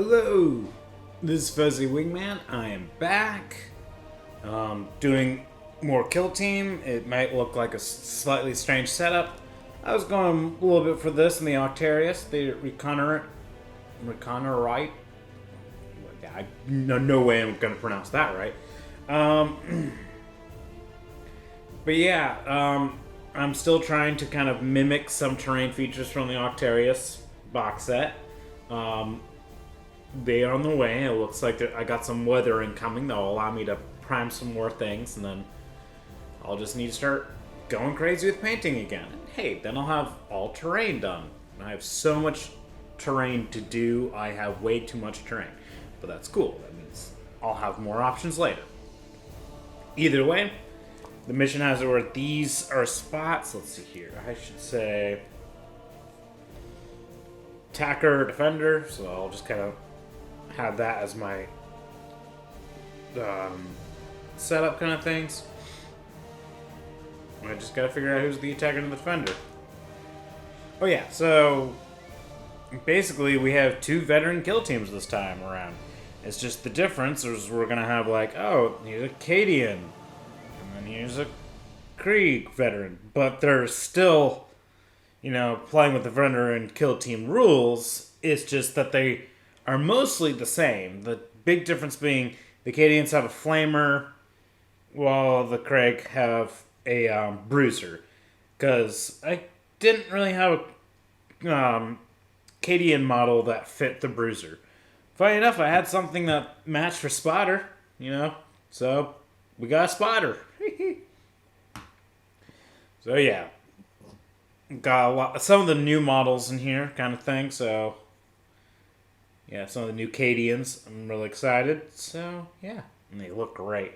Hello, this is Fuzzy Wingman. I am back, doing more kill team. It might look like a slightly strange setup. I was going a little bit for this in the Octarius, the Reconnoiterite. No way I'm gonna pronounce that right. But yeah, I'm still trying to kind of mimic some terrain features from the Octarius box set. They are on the way. It looks like I got some weather incoming that will allow me to prime some more things, and then I'll just need to start going crazy with painting again. And hey, then I'll have all terrain done. I have so much terrain to do. I have way too much terrain, but that's cool. That means I'll have more options later. Either way, the mission has it where these are spots. Let's see here. I should say attacker, defender. So I'll just kind of have that as my setup kind of things. I just gotta figure out who's the attacker and the defender. Oh yeah, so basically we have two veteran kill teams this time around. It's just the difference is we're gonna have like, oh, here's a Cadian, and then here's a Krieg veteran, but they're still, playing with the veteran kill team rules. It's just that they are mostly the same. The big difference being the Cadians have a flamer, while the Krak have a bruiser. Because I didn't really have a Cadian model that fit the bruiser. Funny enough, I had something that matched for spotter, so we got a spotter. So yeah, got some of the new models in here, kind of thing. So yeah, some of the new Cadians. I'm really excited. So yeah, and they look great.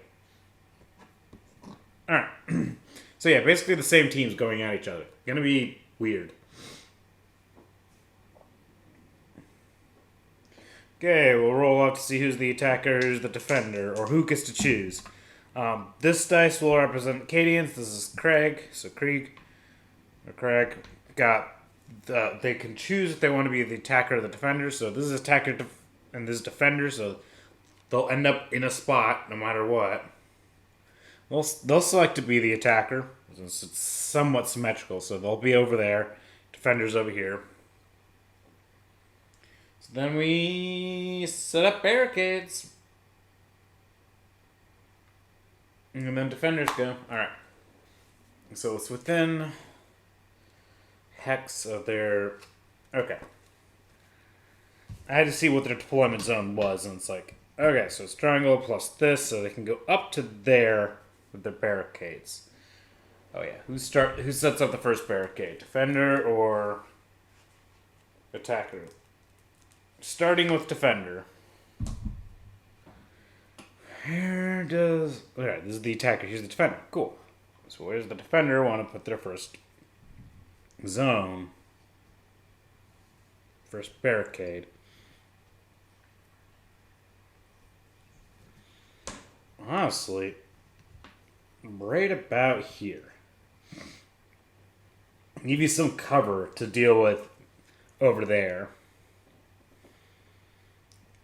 All right. So yeah, basically the same teams going at each other. Gonna be weird. Okay, we'll roll out to see who's the attacker, who's the defender, or who gets to choose. This dice will represent Cadians. This is Krieg. So Krieg or Krak got they can choose if they want to be the attacker or the defender. So this is attacker and this is defender. So they'll end up in a spot no matter what. They'll select to be the attacker. It's somewhat symmetrical, so they'll be over there. Defender's over here. So then we set up barricades. And then defenders go. Alright. So it's within hex of their... Okay. I had to see what their deployment zone was, and it's like, okay, so it's triangle plus this, so they can go up to there with their barricades. Oh yeah, who sets up the first barricade? Defender or attacker? Starting with defender. Alright, this is the attacker, here's the defender. Cool. So where's the defender want to put their first zone? First barricade. Honestly, right about here. Give you some cover to deal with over there.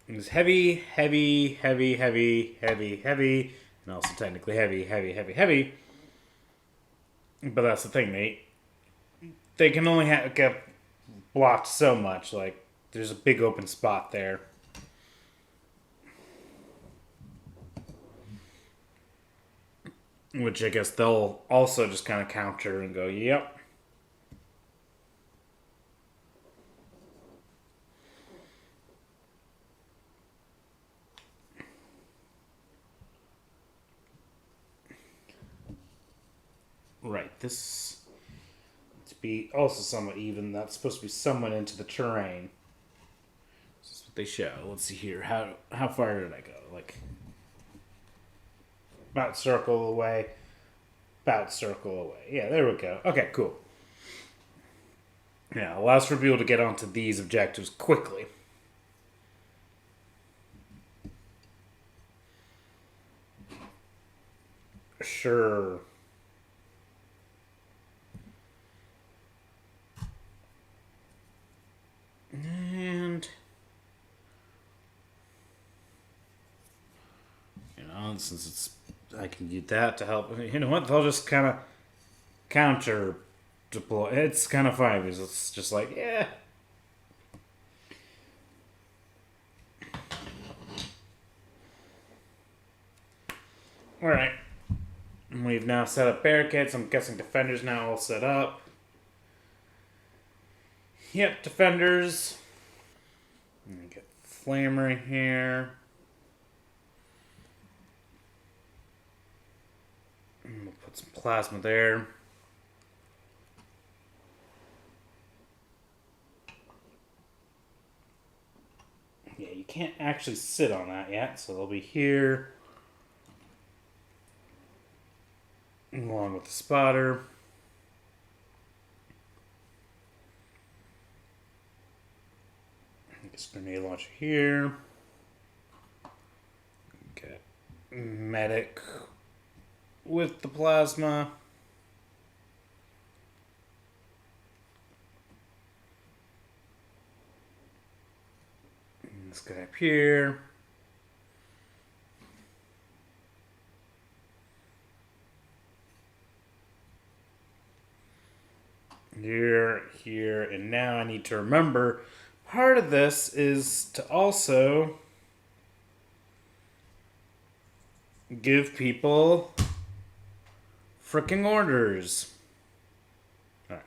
It's heavy, heavy, heavy, heavy, heavy, heavy, and also technically heavy, heavy, heavy, heavy. But that's the thing, they can only get blocked so much. Like, there's a big open spot there. Which I guess they'll also just kind of counter and go, yep. Right, this to be also somewhat even. That's supposed to be somewhat into the terrain. This is what they show. Let's see here. How far did I go? Like, about circle away. About circle away. Yeah, there we go. Okay, cool. Yeah, allows for people to get onto these objectives quickly. Sure. And since it's I can use that to help. You know what? They'll just kind of counter deploy. It's kind of funny because it's just like, yeah. Alright. We've now set up barricades. I'm guessing defenders now all set up. Yep, defenders. Get flamer here. And we'll put some plasma there. Yeah, you can't actually sit on that yet, so they'll be here. Along with the spotter. This grenade launcher here. Okay. Medic with the plasma. And this guy up here. Here, and now I need to remember part of this is to also give people fricking orders. Alright.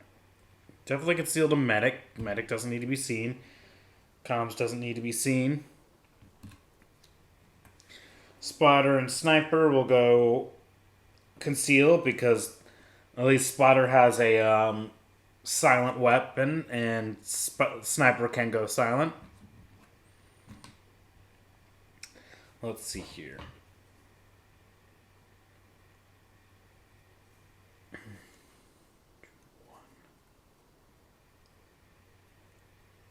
Definitely conceal the medic. Medic doesn't need to be seen. Comms doesn't need to be seen. Spotter and sniper will go conceal because at least spotter has a silent weapon, and sniper can go silent. Let's see here.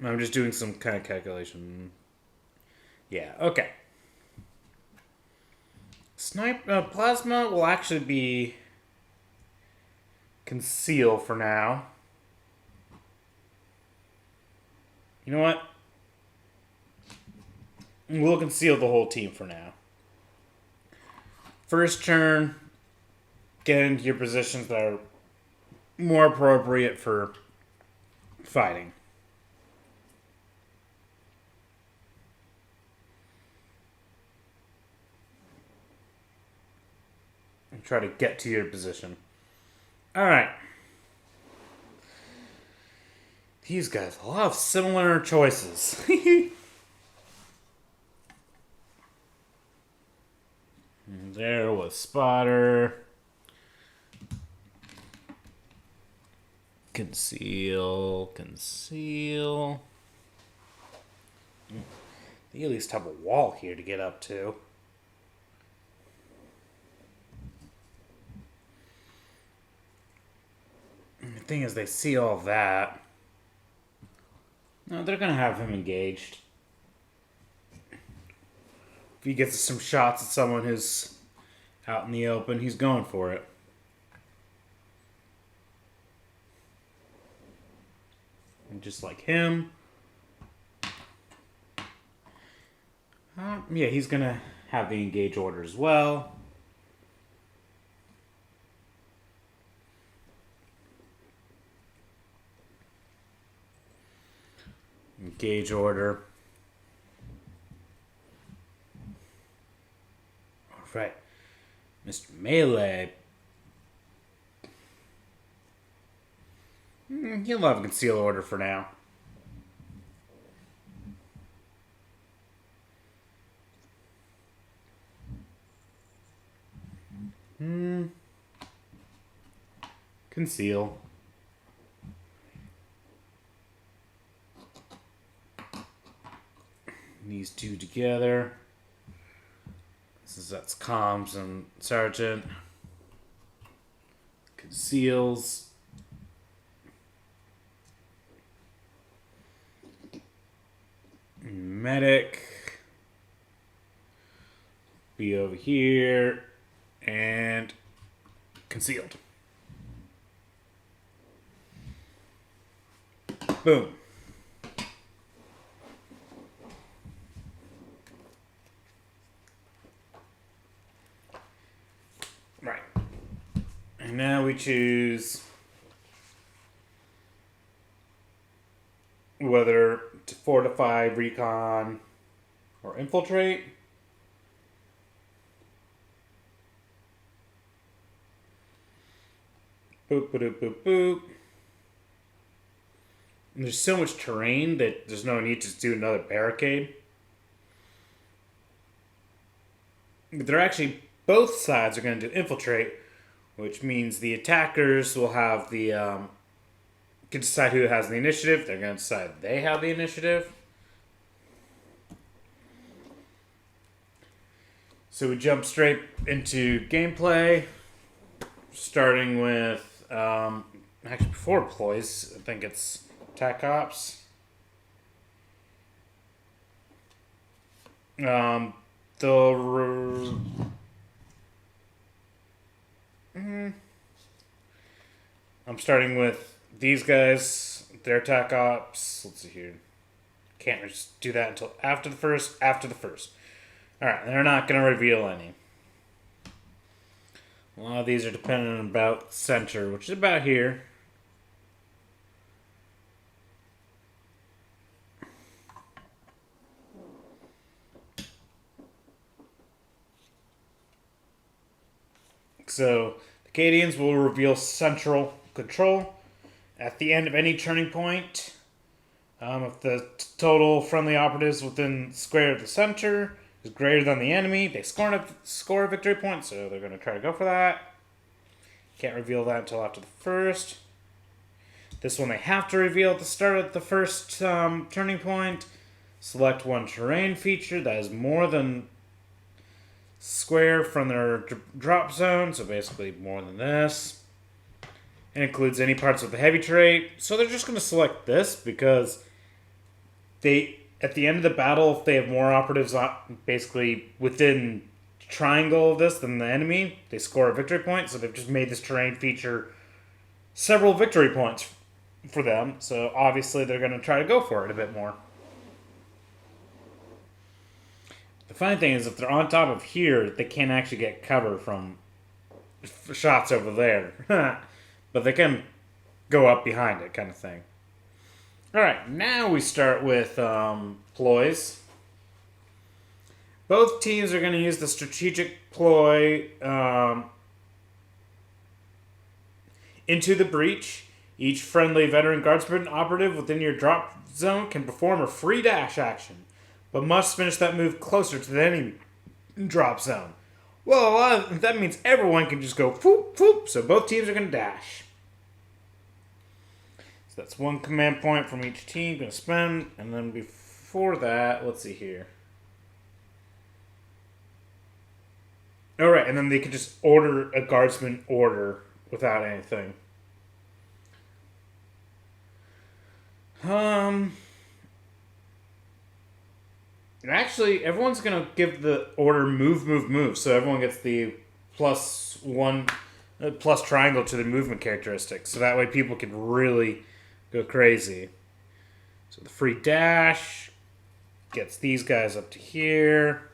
I'm just doing some kind of calculation. Yeah, okay. Plasma will actually be conceal for now. You know what? We'll conceal the whole team for now. First turn, get into your positions that are more appropriate for fighting. And try to get to your position. Alright. These guys, a lot of similar choices. And there was spotter. Conceal. They at least have a wall here to get up to. And the thing is, they see all that. No, they're going to have him engaged. If he gets some shots at someone who's out in the open, he's going for it. And just like him. Yeah, he's going to have the engage order as well. Engage order. Alright. Mr. Melee. He'll have a conceal order for now. Conceal. These two together. That's comms and sergeant. Conceals. Medic. Be over here. And concealed. Boom. Now we choose whether to fortify, recon, or infiltrate. Boop, boop, boop, boop. And there's so much terrain that there's no need to do another barricade. But they're actually, both sides are going to do infiltrate, which means the attackers will have the, can decide who has the initiative. They're going to decide they have the initiative. So we jump straight into gameplay, starting with, actually before deploys, I think it's attack ops. I'm starting with these guys, their attack ops. Let's see here. Can't just do that until after the first. Alright, they're not going to reveal any. A lot of these are dependent on about center, which is about here. So, the Cadians will reveal central control at the end of any turning point. If the total friendly operatives within the square of the center is greater than the enemy, they score a victory point, so they're going to try to go for that. Can't reveal that until after the first. This one they have to reveal at the start of the first turning point. Select one terrain feature that is more than square from their drop zone, so basically more than this. It includes any parts of the heavy trait. So they're just going to select this because they, at the end of the battle, if they have more operatives basically within triangle of this than the enemy, they score a victory point. So they've just made this terrain feature several victory points for them. So obviously they're going to try to go for it a bit more. The funny thing is, if they're on top of here, they can't actually get cover from shots over there. But they can go up behind it, kind of thing. Alright, now we start with ploys. Both teams are going to use the strategic ploy into the breach. Each friendly veteran guardsman operative within your drop zone can perform a free dash action, but must finish that move closer to the enemy drop zone. Well, that means everyone can just go whoop, whoop, so both teams are going to dash. So that's one command point from each team going to spend, and then before that, let's see here. Alright, and then they could just order a guardsman order without anything. Actually, everyone's going to give the order move, move, move. So everyone gets the plus triangle to the movement characteristics. So that way people can really go crazy. So the free dash gets these guys up to here.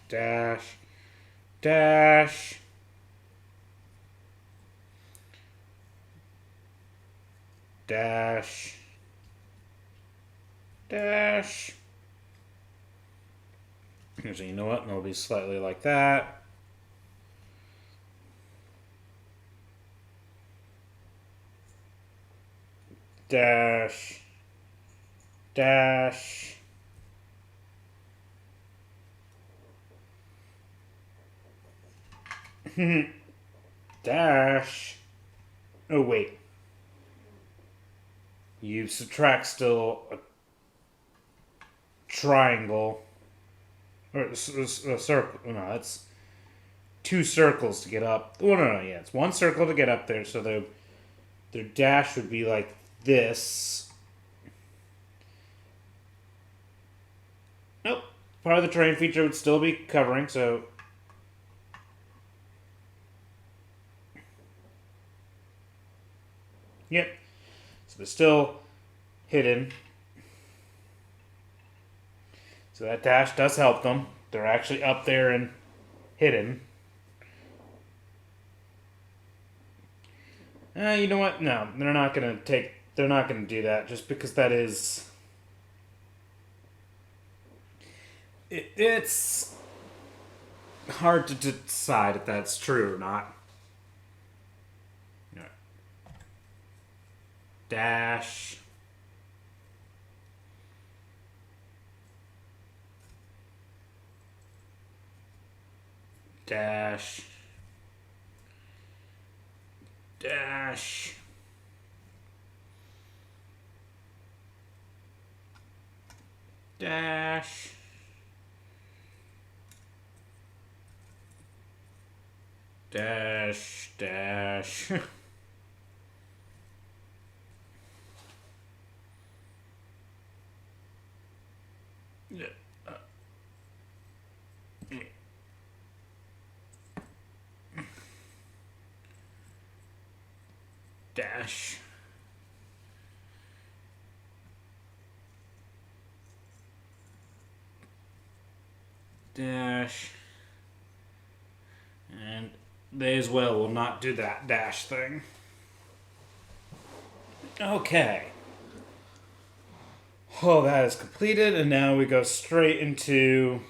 Dash. Dash. Dash. Dash. So you know what? And it'll be slightly like that. Dash. Dash. Dash. Oh, wait. You subtract still a triangle. Or a circle. No, that's two circles to get up. Oh, no, yeah. It's one circle to get up there. So their dash would be like this. Nope. Part of the terrain feature would still be covering, so... Yep. So they're still hidden. So that dash does help them. They're actually up there and hidden. You know what? No, they're not gonna take. They're not gonna do that just because that is. It's hard to decide if that's true or not. Dash. Dash. Dash. Dash. Dash. Dash. Dash. Dash. And they as well will not do that dash thing. Okay. Oh, that is completed, and now we go straight into...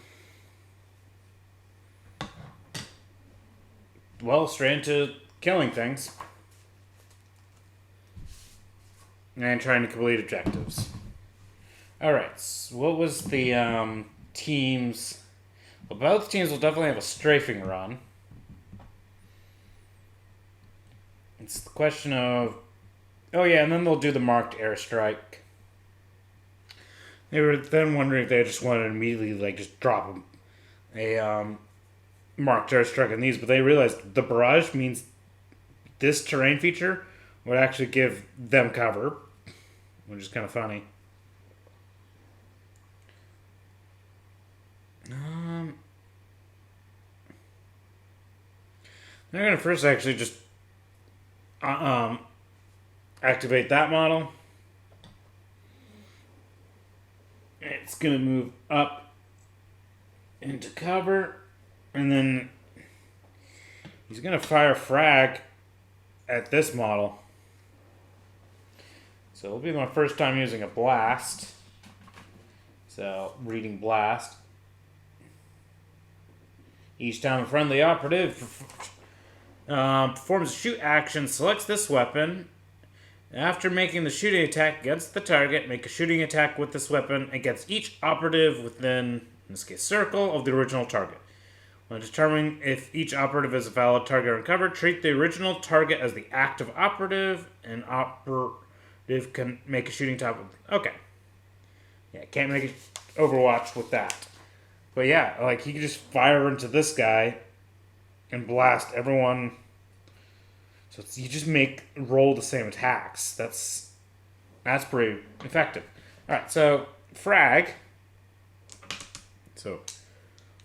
Well, straight into killing things. And trying to complete objectives. Alright, so what was the teams... Well, both teams will definitely have a strafing run. It's the question of... Oh yeah, and then they'll do the marked airstrike. They were then wondering if they just wanted to immediately, like, just drop them. A marked airstrike on these, but they realized the barrage means this terrain feature would actually give them cover, which is kind of funny. They're going to first actually just activate that model. It's going to move up into cover, and then he's going to fire frag at this model. So it'll be my first time using a blast. So, reading blast. Each time a friendly operative performs a shoot action, selects this weapon. After making the shooting attack against the target, make a shooting attack with this weapon against each operative within, in this case, circle of the original target. When determining if each operative is a valid target or uncovered, treat the original target as the active operative, and operative can make a shooting attack with... Okay. Yeah, can't make a Overwatch with that. But yeah, like, he can just fire into this guy and blast everyone... So you just roll the same attacks. That's pretty effective. Alright, so frag. So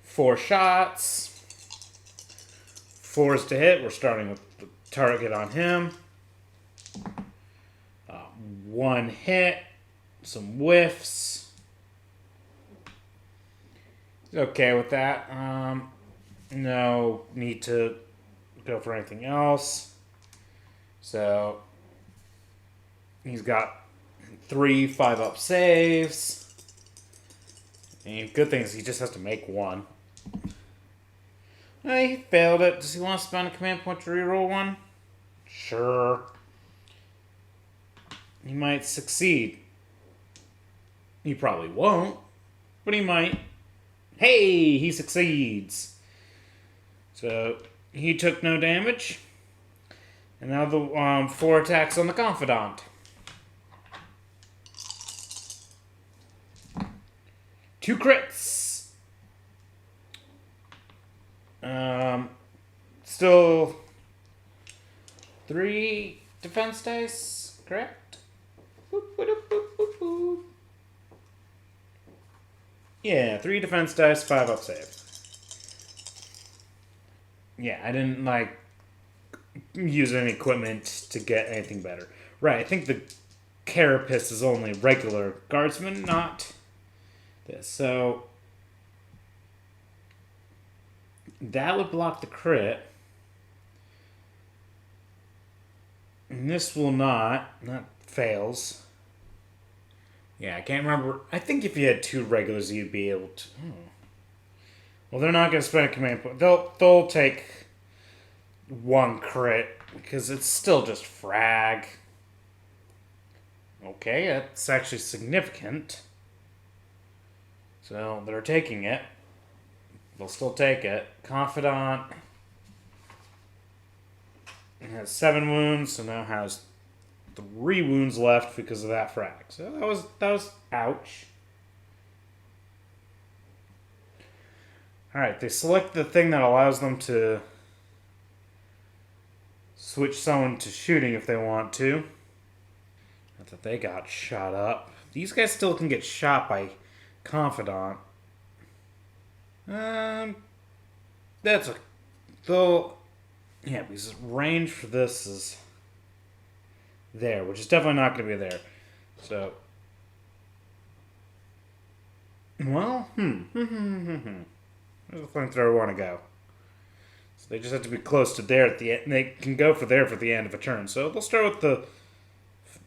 4 shots. 4s to hit. We're starting with the target on him. 1 hit. Some whiffs. Okay with that. No need to go for anything else. So, he's got 3 5-up saves. And good thing is he just has to make 1. He failed it. Does he want to spend a command point to reroll 1? Sure. He might succeed. He probably won't, but he might. Hey, he succeeds. So, he took no damage. And now the 4 attacks on the Confidant. 2 crits. Still 3 defense dice, correct? Boop, boop, boop, boop, boop. Yeah, 3 defense dice, 5-up save. Yeah, I didn't, use any equipment to get anything better. Right, I think the Carapace is only regular guardsman, not this. So, That would block the crit. And this will not. That fails. Yeah, I can't remember. I think if you had 2 regulars, you'd be able to. Well, they're not going to spend a command point. They'll take 1 crit because it's still just frag. Okay, that's actually significant. So they're taking it. They'll still take it. Confidant has 7 wounds, so now has 3 wounds left because of that frag. So that was ouch. Alright, they select the thing that allows them to switch someone to shooting if they want to. Not that they got shot up. These guys still can get shot by Confidant. That's a... Though... Yeah, because range for this is there, which is definitely not going to be there. So... Well, where's the flamethrower want to go? So they just have to be close to there at the end. They can go for there for the end of a turn. So they'll start with the...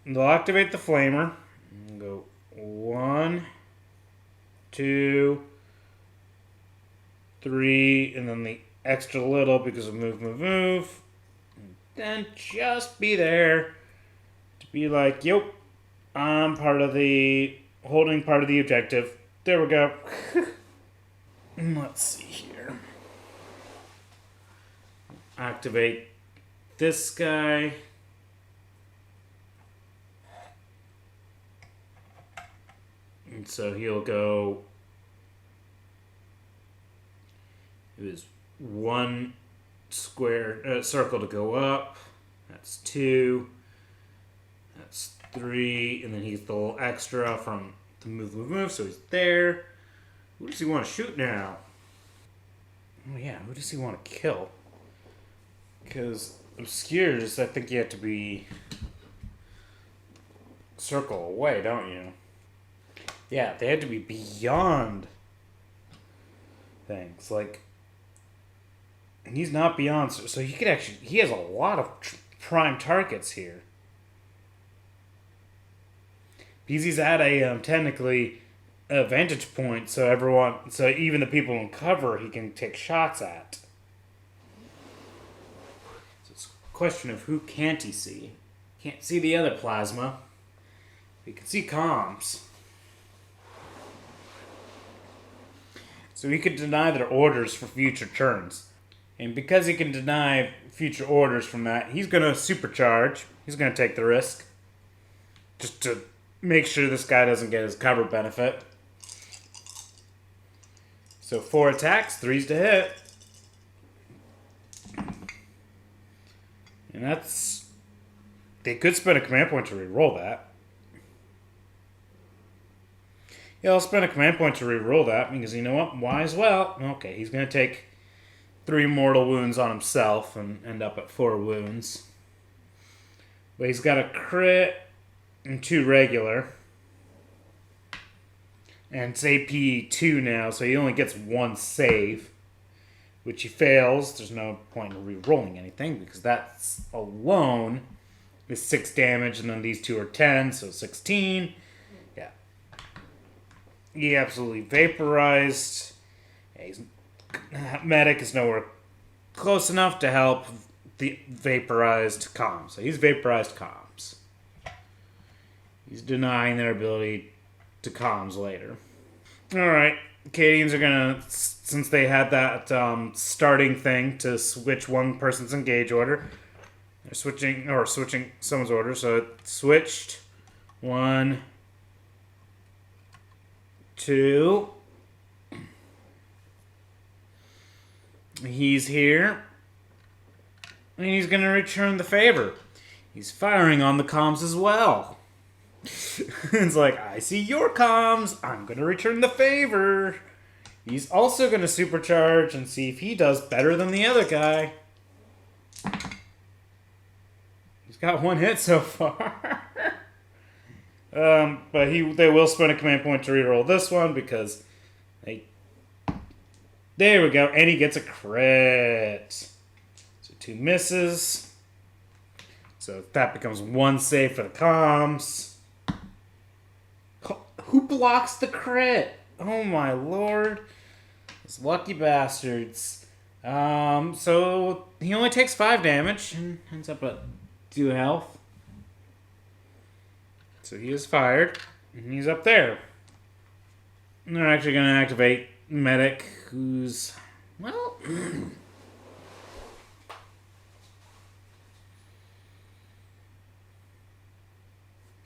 They'll activate the flamer. And go 1, 2, 3, and then the extra little because of move. And then just be there to be like, yep, I'm part of the... holding part of the objective. There we go. Let's see here. Activate this guy. And so he'll go... It was 1 square circle to go up. That's 2. That's 3. And then he's the little extra from the move. So he's there. Who does he want to shoot now? Oh yeah, who does he want to kill? Because obscures, I think you have to be circle away, don't you? Yeah, they had to be beyond things. Like, he's not beyond, so he could actually, he has a lot of prime targets here. Because he's at a, technically, a vantage point, so even the people in cover he can take shots at. So it's a question of who can't he see? Can't see the other plasma. He can see comms. So he could deny their orders for future turns. And because he can deny future orders from that, he's going to supercharge. He's going to take the risk. Just to make sure this guy doesn't get his cover benefit. So 4 attacks, 3's to hit. And that's... They could spend a command point to reroll that. Yeah, I'll spend a command point to reroll that, because you know what? Why as well? Okay, he's going to take 3 mortal wounds on himself and end up at 4 wounds. But he's got a crit and 2 regular. And it's AP 2 now, so he only gets 1 save. Which he fails. There's no point in re-rolling anything, because that's alone is 6 damage, and then these 2 are 10, so 16. Yeah. He absolutely vaporized. Medic is nowhere close enough to help the vaporized comms. So he's vaporized comms. He's denying their ability to comms later. Alright, Cadians are gonna, since they had that starting thing to switch one person's engage order, they're switching someone's order, so it switched. 1, 2. He's here. And he's gonna return the favor. He's firing on the comms as well. It's like, I see your comms. I'm going to return the favor. He's also going to supercharge and see if he does better than the other guy. He's got 1 hit so far. But they will spend a command point to reroll this one because they There we go. And he gets a crit. So 2 misses. So that becomes 1 save for the comms. Who blocks the crit? Oh my lord. Those lucky bastards. So he only takes 5 damage and ends up at 2 health. So he is fired. And he's up there. And they're actually going to activate Medic, who's, well...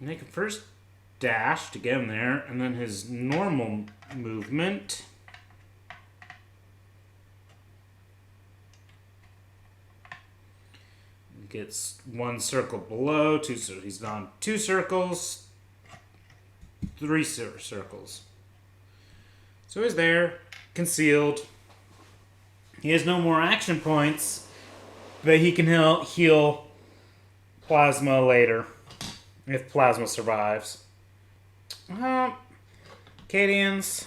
Make a first dash to get him there, and then his normal movement. Gets 1 circle below, 2, so he's gone 2 circles, 3 circles. So he's there, concealed. He has no more action points, but he can heal Plasma later. If Plasma survives. Cadians.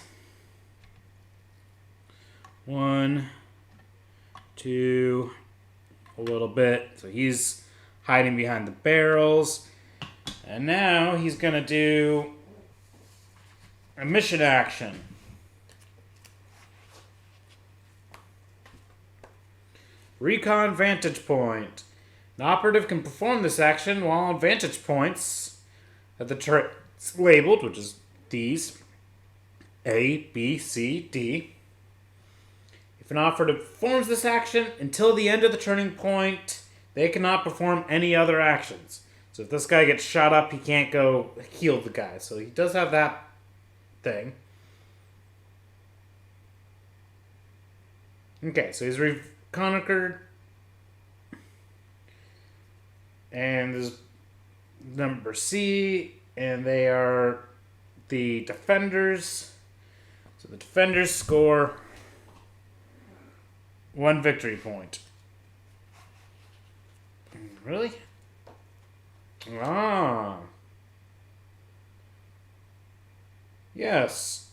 1, 2, a little bit. So he's hiding behind the barrels. And now he's going to do a mission action. Recon Vantage Point. An operative can perform this action while on vantage points at the turrets labeled, which is these, A, B, C, D. If an operative performs this action until the end of the turning point, they cannot perform any other actions. So if this guy gets shot up, he can't go heal the guy. So he does have that thing. Okay, so he's reconquered. And this is number C, and they are the defenders. So the defenders score 1 victory point. Really? Ah. Yes.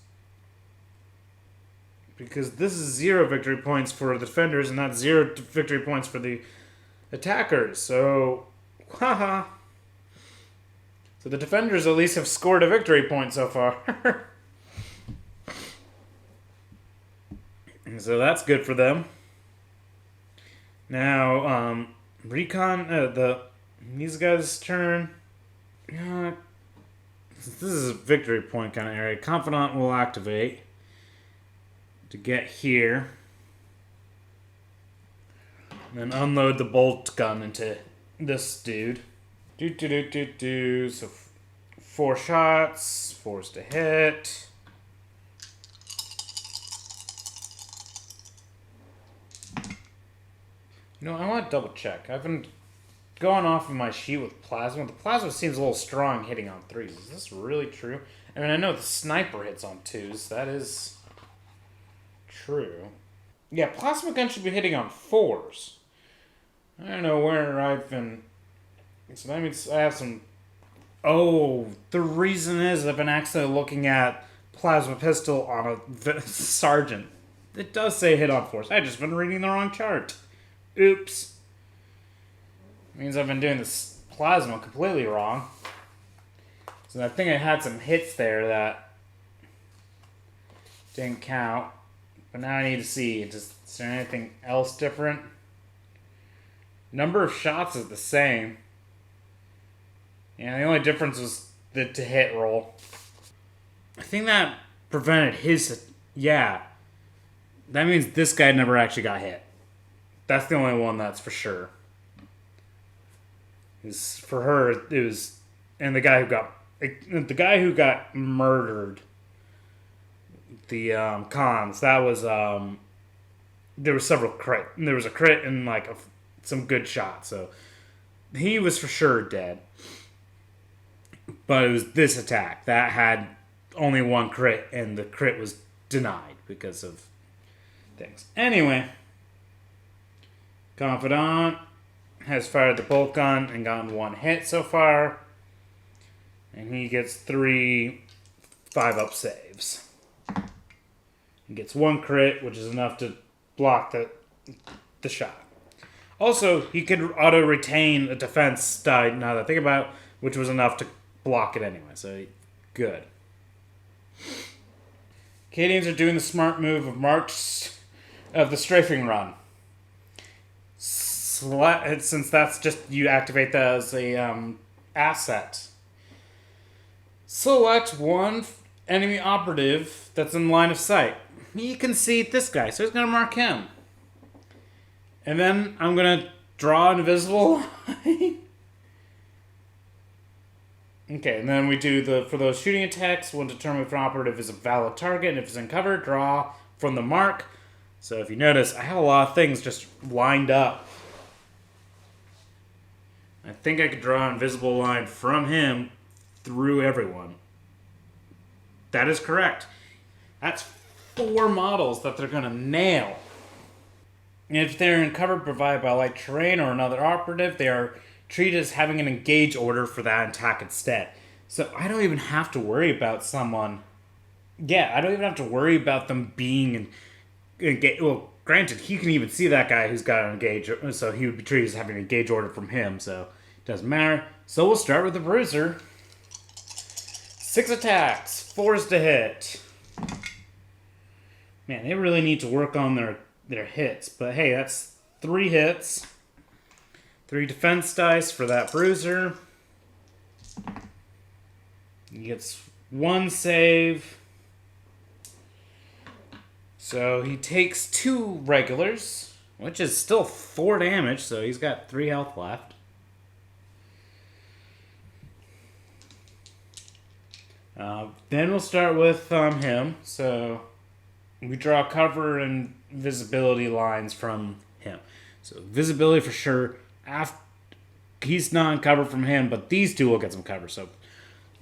Because this is 0 victory points for the defenders and not 0 victory points for the attackers. So, haha. So the defenders at least have scored a victory point so far. So that's good for them. Now, these guys' turn. This is a victory point kind of area. Confidant will activate to get here. And then unload the bolt gun into this dude. So 4 shots, 4's to hit. You know, I want to double check. I've been going off of my sheet with plasma. The plasma seems a little strong hitting on 3s. Is this really true? I mean, I know the sniper hits on 2s. That is true. Yeah, plasma gun should be hitting on 4s. I don't know where I've been. So that means I have some. Oh, the reason is I've been actually looking at plasma pistol on a sergeant. It does say hit on 4s. I've just been reading the wrong chart. Oops. Means I've been doing this plasma completely wrong. So I think I had some hits there that didn't count. But now I need to see. Is there anything else different? Number of shots is the same. Yeah, the only difference was the to hit roll. I think that prevented his. Yeah. That means this guy never actually got hit. That's the only one that's for sure. For her, it was, and the guy who got murdered. The cons. That was there were several crit. There was a crit and like some good shots. So he was for sure dead. But it was this attack that had only 1 crit, and the crit was denied because of things. Anyway, Confidant has fired the bolt gun and gotten 1 hit so far. And he gets 3 5-up saves. He gets 1 crit, which is enough to block the shot. Also, he could auto-retain a defense die, now that I think about it, which was enough to block it anyway, so good. Cadians are doing the smart move of the strafing run. Since that's just, you activate that as a asset. Select one enemy operative that's in line of sight. You can see this guy, so he's going to mark him. And then I'm going to draw an invisible line. Okay, and then we do for those shooting attacks, we'll determine if an operative is a valid target, and if it's in cover, draw from the mark. So if you notice, I have a lot of things just lined up. I think I could draw an invisible line from him through everyone. That is correct. That's 4 models that they're going to nail. And if they're in cover provided by light terrain or another operative, they are treated as having an engage order for that attack instead. So I don't even have to worry about someone. Yeah, I don't even have to worry about them being well, granted, he can even see that guy who's got an engage, so he would be treated as having an engage order from him, so it doesn't matter. So we'll start with the Bruiser. 6 attacks, 4s to hit. Man, they really need to work on their hits, but hey, that's 3 hits. 3 defense dice for that Bruiser. He gets 1 save. So he takes 2 regulars, which is still 4 damage, so he's got 3 health left. Then we'll start with him. So we draw cover and visibility lines from him. So visibility for sure. He's not in cover from him, but these 2 will get some cover. So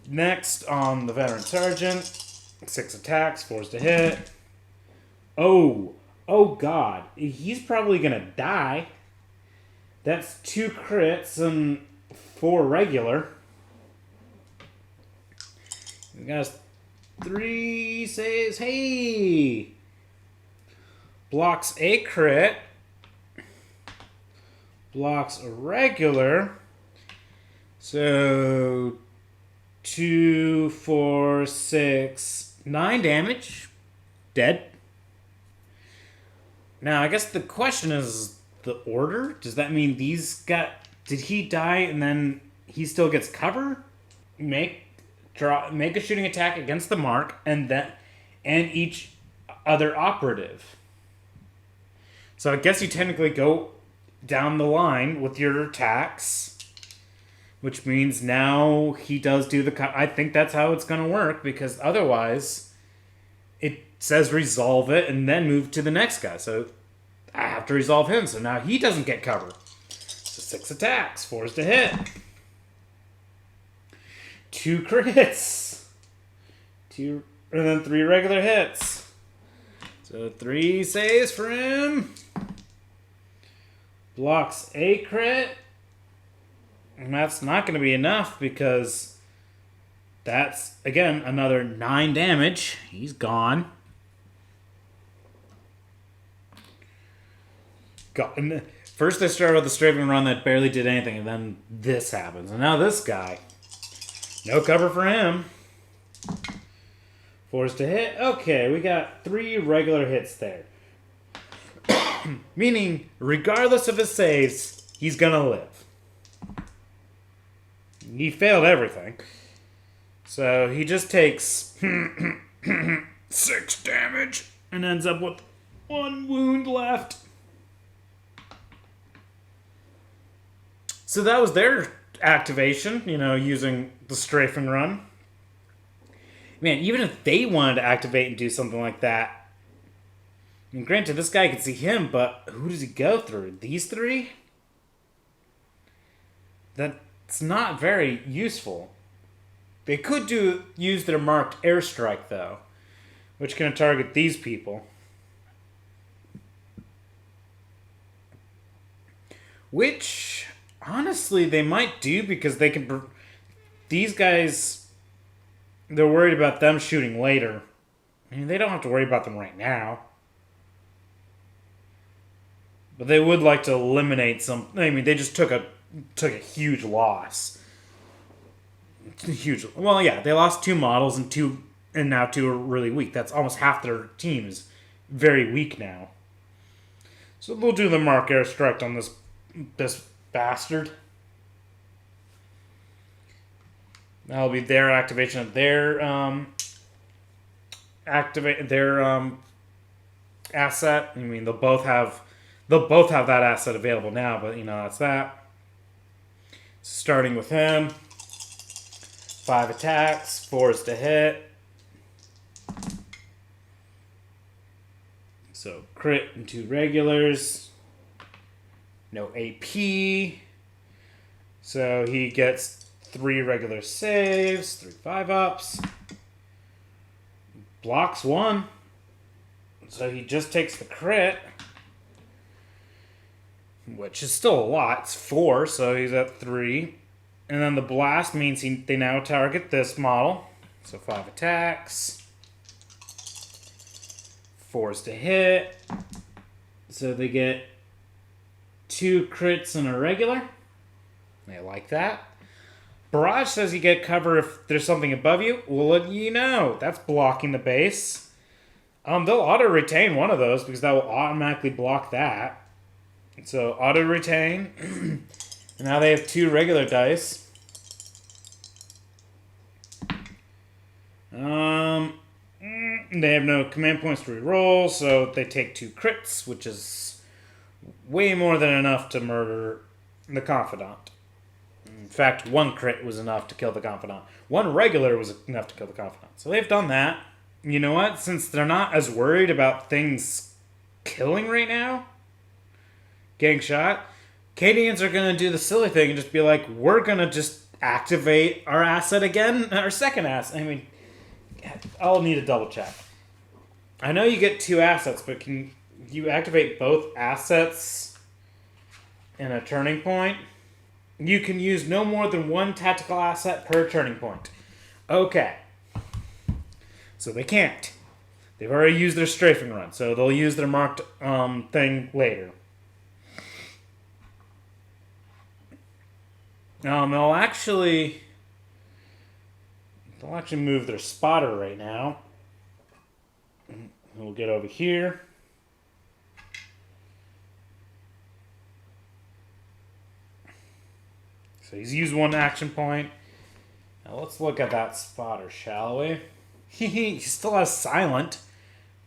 next on the Veteran Sergeant, 6 attacks, 4s to hit. Oh God, he's probably gonna die. That's 2 crits and 4 regular. He got 3 saves. Hey, blocks a crit. Blocks a regular. So 2, 4, 6, 9 damage. Dead. Now, I guess the question is the order. Does that mean did he die and then he still gets cover? Make a shooting attack against the mark and each other operative. So I guess you technically go down the line with your attacks, which means now he does do I think that's how it's going to work, because otherwise it says resolve it and then move to the next guy. So I have to resolve him, so now he doesn't get cover. So 6 attacks, 4s to hit. 2 crits. 2, and then 3 regular hits. So 3 saves for him. Blocks a crit. And that's not going to be enough because that's, again, another 9 damage. He's gone. And first I started with the strafing run that barely did anything, and then this happens. And now this guy. No cover for him. 4s to hit. Okay, we got 3 regular hits there. Meaning, regardless of his saves, he's gonna live. He failed everything. So he just takes 6 damage and ends up with 1 wound left. So that was their activation, using the strafing run. Man, even if they wanted to activate and do something like that, I mean, granted, this guy can see him, but who does he go through? These 3? That's not very useful. They could use their marked airstrike, though, which can target these people. Which, honestly, they might do because they can... These guys, they're worried about them shooting later. I mean, they don't have to worry about them right now. But they would like to eliminate some. I mean, they just took a huge loss. Huge. Well, yeah, they lost 2 models and now 2 are really weak. That's almost half their team is very weak now. So they'll do the Mark airstrike on this bastard. That'll be their activation of their asset. I mean, they'll both have that asset available now, but that's that. Starting with him, 5 attacks, 4s to hit. So crit and 2 regulars. No AP. So he gets 3 regular saves, 3 5-ups. Blocks 1. So he just takes the crit. Which is still a lot. It's 4, so he's at 3. And then the blast means they now target this model. So 5 attacks. 4s to hit. So they get 2 crits and a regular. They like that. Barrage says you get cover if there's something above you. Well, that's blocking the base. They'll auto-retain one of those because that will automatically block that. So auto-retain. And now they have 2 regular dice. They have no command points to reroll, so they take 2 crits, which is way more than enough to murder the Confidant. In fact, 1 crit was enough to kill the Confidant. 1 regular was enough to kill the Confidant. So they've done that. You know what? Since they're not as worried about things killing right now, getting shot, Cadians are going to do the silly thing and just be like, we're going to just activate our asset again, our second asset. I mean, I'll need a double check. I know you get 2 assets, but can you activate both assets in a turning point? You can use no more than 1 tactical asset per turning point. Okay. So they can't. They've already used their strafing run, so they'll use their marked thing later. They'll actually move their spotter right now. We'll get over here. So he's used 1 action point. Now let's look at that spotter, shall we? He still has silent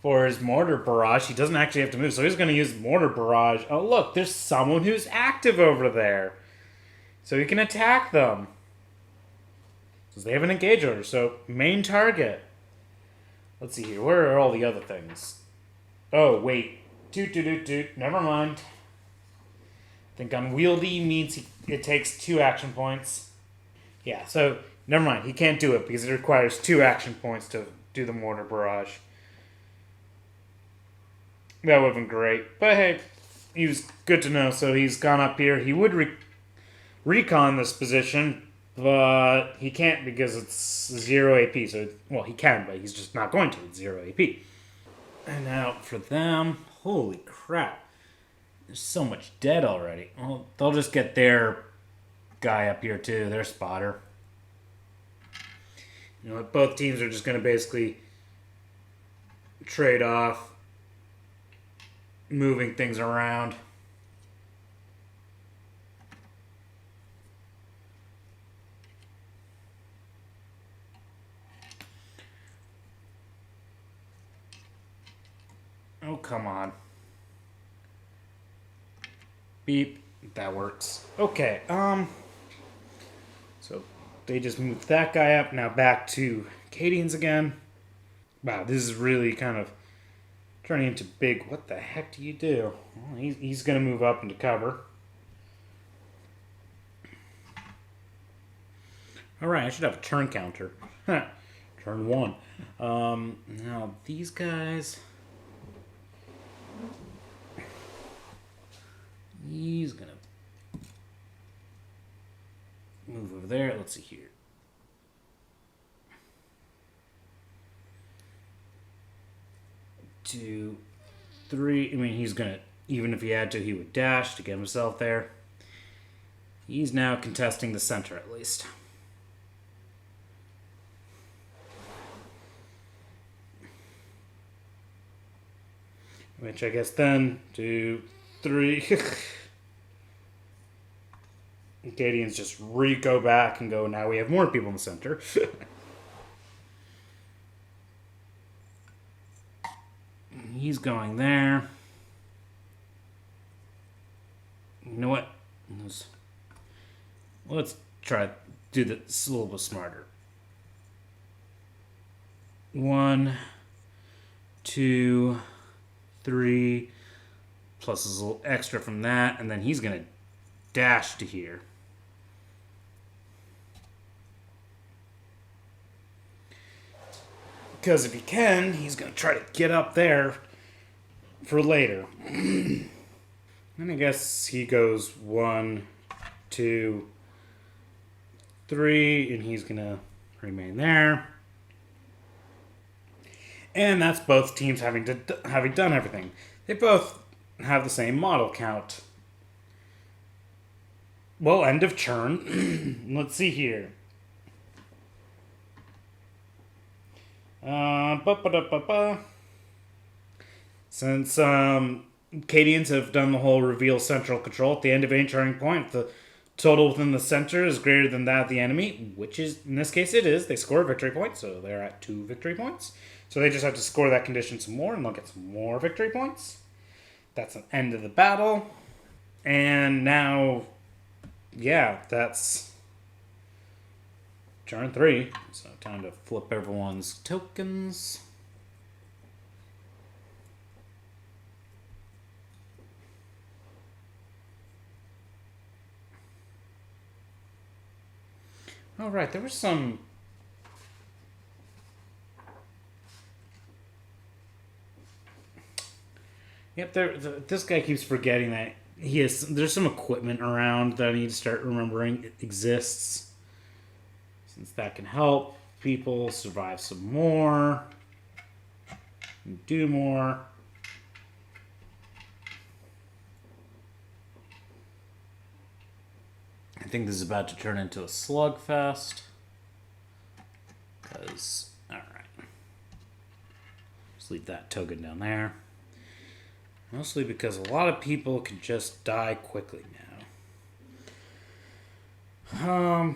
for his mortar barrage. He doesn't actually have to move, so he's going to use mortar barrage. Oh, look, there's someone who's active over there. So he can attack them. Because they have an engage order, so main target. Let's see here. Where are all the other things? Oh, wait. Never mind. I think unwieldy means it takes 2 action points. Yeah, so never mind. He can't do it because it requires 2 action points to do the mortar barrage. That would have been great. But hey, he was good to know. So he's gone up here. He would recon this position, but he can't because it's 0 AP. So, well, he can, but he's just not going to. It's 0 AP. And now for them, holy crap. There's so much dead already. Well, they'll just get their guy up here too, their spotter. You know what? Both teams are just going to basically trade off moving things around. Oh, come on. Beep. That works. Okay, so they just moved that guy up. Now back to Cadians again. Wow, this is really kind of turning into big. What the heck do you do? Well, he's going to move up into cover. Alright, I should have a turn counter. Turn 1. Now, these guys... He's going to move over there. Let's see here. 2, 3. I mean, he's gonna, even if he had to, he would dash to get himself there. He's now contesting the center at least. Which I guess then 2, 3. Cadians just go back and go, now we have more people in the center. He's going there. You know what? Let's try to do this a little bit smarter. 1, 2, 3, plus a little extra from that, and then he's going to dash to here. Because if he can, he's going to try to get up there for later. And I guess he goes 1, 2, 3, and he's going to remain there. And that's both teams having done everything. They both have the same model count. Well, end of turn. Let's see here. Since Cadians have done the whole reveal central control at the end of any turning point, the total within the center is greater than that of the enemy, which is, in this case it is. They score a victory point, so they're at 2 victory points. So they just have to score that condition some more, and they'll get some more victory points. That's an end of the battle. And now, yeah, that's turn 3. So time to flip everyone's tokens. All right, there was some. Yep, this guy keeps forgetting that there's some equipment around that I need to start remembering it exists. Since that can help people survive some more. And do more. I think this is about to turn into a slugfest. Alright. Just leave that token down there. Mostly because a lot of people can just die quickly now.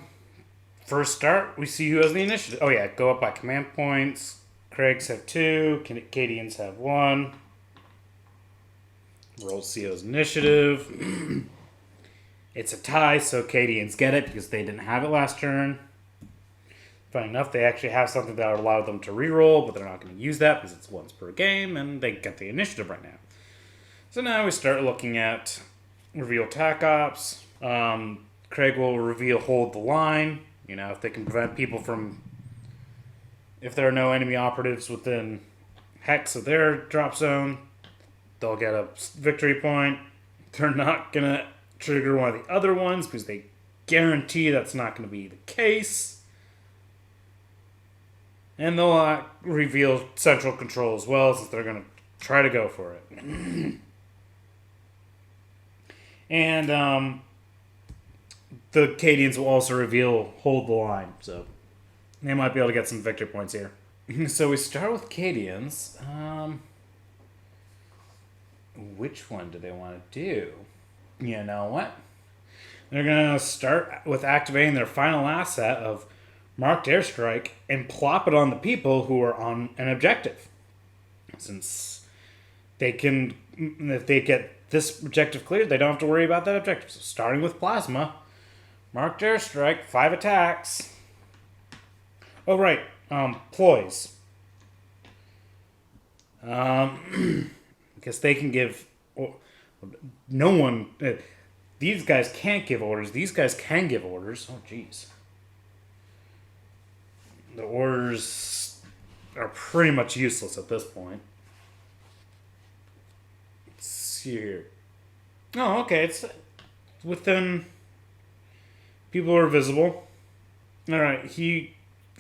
First start, we see who has the initiative. Oh yeah, go up by command points. Krigs have 2. Cadians have 1. Roll CO's initiative. It's a tie, so Cadians get it because they didn't have it last turn. Funny enough, they actually have something that would allow them to reroll, but they're not going to use that because it's once per game, and they get the initiative right now. So now we start looking at reveal tac ops. Krieg will reveal hold the line. You know, if they can prevent people from... If there are no enemy operatives within hex of their drop zone, they'll get a victory point. They're not going to trigger one of the other ones because they guarantee that's not going to be the case. And they'll reveal central control as well, since they're going to try to go for it. And the Cadians will also reveal hold the line, so they might be able to get some victory points here. So we start with Cadians. Which one do they want to do? You know what? They're going to start with activating their final asset of marked airstrike and plop it on the people who are on an objective. Since they can, if they get this objective cleared, they don't have to worry about that objective. So starting with plasma, marked airstrike, 5 attacks. Oh right, ploys. Because they can give. No one. These guys can't give orders. These guys can give orders. Oh jeez. The orders are pretty much useless at this point. Let's see here. Oh, okay. It's within. People are visible. All right. He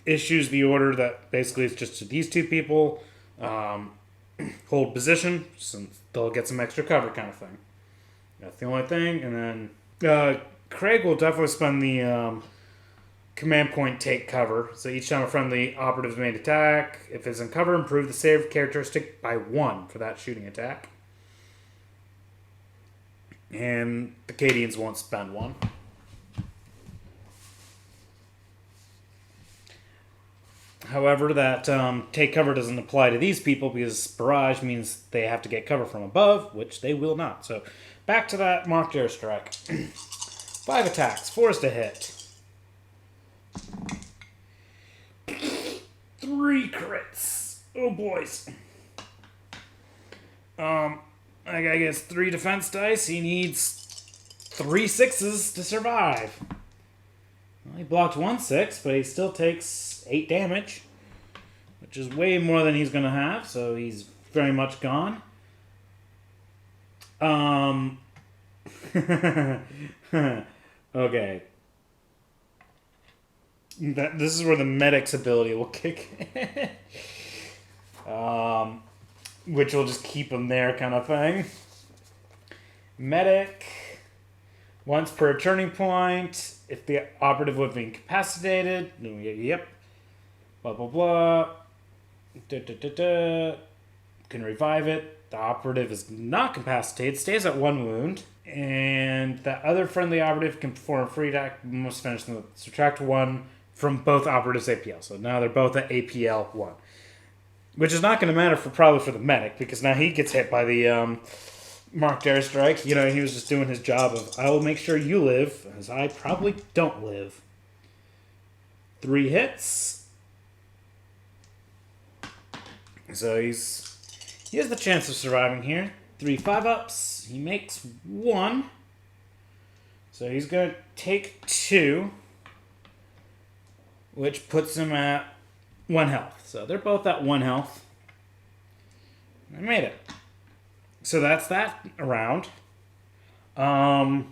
issues the order that basically is just to these 2 people. hold position, since they'll get some extra cover kind of thing. That's the only thing. And then Krieg will definitely spend the command point take cover. So each time a friendly operative is made attack, if it's in cover, improve the save characteristic by 1 for that shooting attack. And the Cadians won't spend 1. However, that take cover doesn't apply to these people because barrage means they have to get cover from above, which they will not. So back to that mocked airstrike. 5 attacks, 4 is to hit. 3 crits. Oh boys. That guy gets 3 defense dice. He needs 3 6s to survive. Well, he blocked 1 6, but he still takes 8 damage, which is way more than he's going to have, so he's very much gone. Okay. This is where the medic's ability will kick in. Which will just keep him there kind of thing. Medic. Once per turning point. If the operative would be incapacitated. Yep. Blah, blah, blah. Can revive it. The operative is not incapacitated. Stays at 1 wound. And the other friendly operative can perform a free attack. Must finish them. Subtract 1 from both operatives' APL. So now they're both at APL 1. Which is not going to matter probably for the medic. Because now he gets hit by the marked airstrike. You know, he was just doing his job of, I will make sure you live. As I probably don't live. 3 hits. So he has the chance of surviving here. 3 5-ups. He makes 1. So he's going to take 2. Which puts him at 1 health. So they're both at 1 health. I made it. So that's that round. The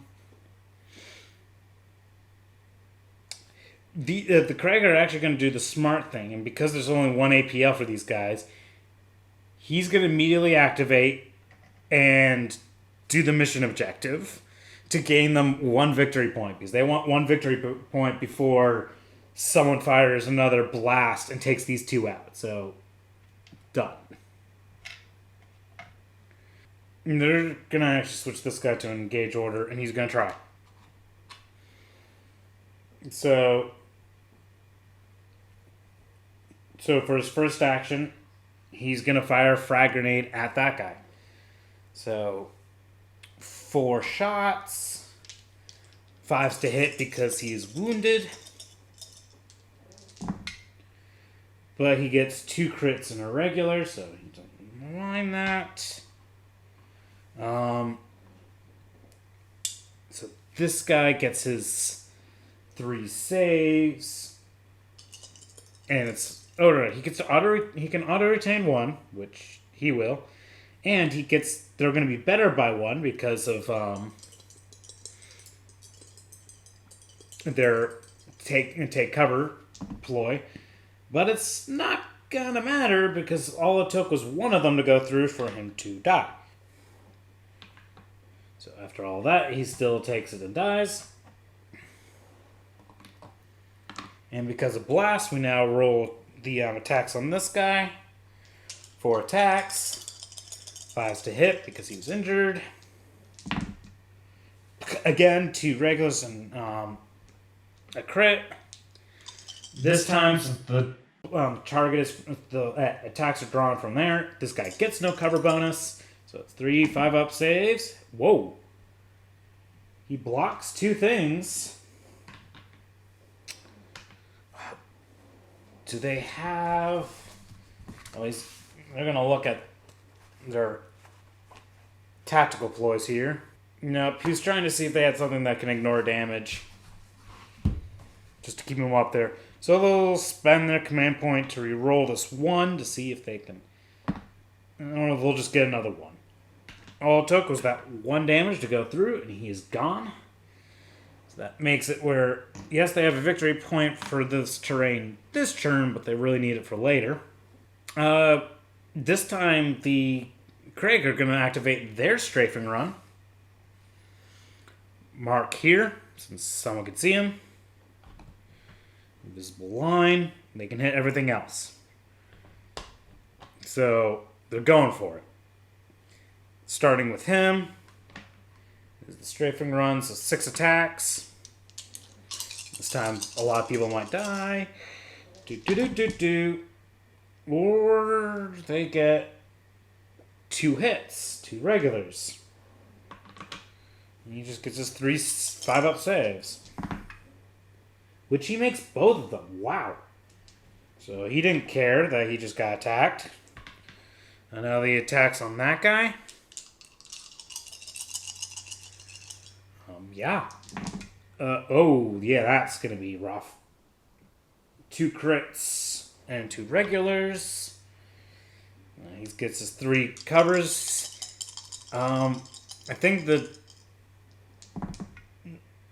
Krak are actually going to do the smart thing. And because there's only 1 APL for these guys, he's going to immediately activate and do the mission objective to gain them 1 victory point. Because they want 1 victory point before someone fires another blast and takes these 2 out. So, done. And they're going to actually switch this guy to an engage order, and he's going to try. So for his first action, he's going to fire a frag grenade at that guy. So, 4 shots. 5's to hit because he's wounded. But he gets 2 crits in a regular, so he doesn't mind that. So this guy gets his 3 saves. And it's... Oh, right. He can auto-retain 1, which he will. And he gets... They're going to be better by 1 because of their take cover ploy. But it's not going to matter because all it took was 1 of them to go through for him to die. So after all that, he still takes it and dies. And because of blast, we now roll the attacks on this guy. 4 attacks. 5's to hit because he was injured. Again, 2 regulars and a crit. This time, since the target is the attacks are drawn from there, this guy gets no cover bonus. So it's 3 5-up saves. Whoa. He blocks 2 things. Do they have... At least they're going to look at their tactical ploys here. Nope, he's trying to see if they had something that can ignore damage. Just to keep him up there. So they'll spend their command point to re-roll this 1 to see if they can... I don't know if they'll just get another 1. All it took was that 1 damage to go through, and he is gone. So that makes it where, yes, they have a victory point for this terrain this turn, but they really need it for later. This time, the Krieg are going to activate their strafing run. Mark here, since someone can see him. Invisible line. They can hit everything else. So, they're going for it. Starting with him. This is the strafing run, so 6 attacks. This time, a lot of people might die. Or they get 2 hits, 2 regulars. And he just gets his 3 5-up saves. Which he makes both of them. Wow. So he didn't care that he just got attacked. And now the attacks on that guy. Yeah. Oh, yeah, that's going to be rough. 2 crits and 2 regulars. He gets his 3 covers. I think the...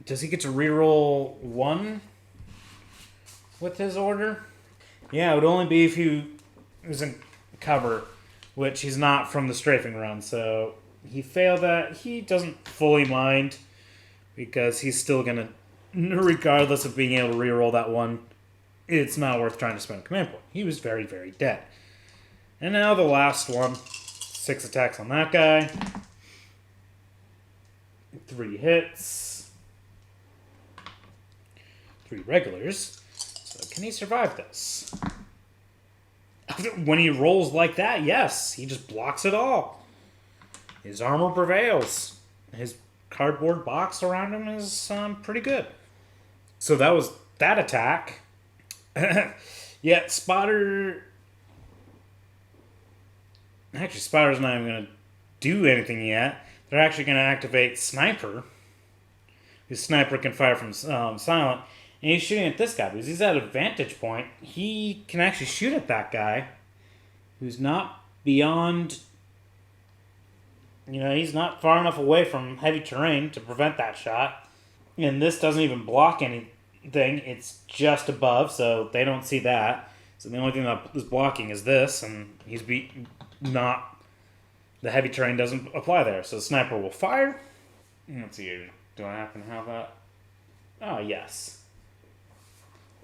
Does he get to reroll 1 with his order? Yeah, it would only be if he was in cover, which he's not from the strafing run, so he failed that. He doesn't fully mind, because he's still going to, regardless of being able to reroll that 1, it's not worth trying to spend a command point. He was very, very dead. And now the last one. 6 attacks on that guy. 3 hits. 3 regulars. So can he survive this? When he rolls like that, yes. He just blocks it all. His armor prevails. His cardboard box around him is pretty good. So that was that attack. Yeah, Spotter... Actually, Spotter's not even going to do anything yet. They're actually going to activate Sniper. His Sniper can fire from silent. And he's shooting at this guy because he's at a vantage point. He can actually shoot at that guy who's not beyond... he's not far enough away from heavy terrain to prevent that shot. And this doesn't even block anything. It's just above, so they don't see that. So the only thing that is blocking is this, and he's not... The heavy terrain doesn't apply there. So the sniper will fire. Let's see, do I happen to have that? Oh, yes.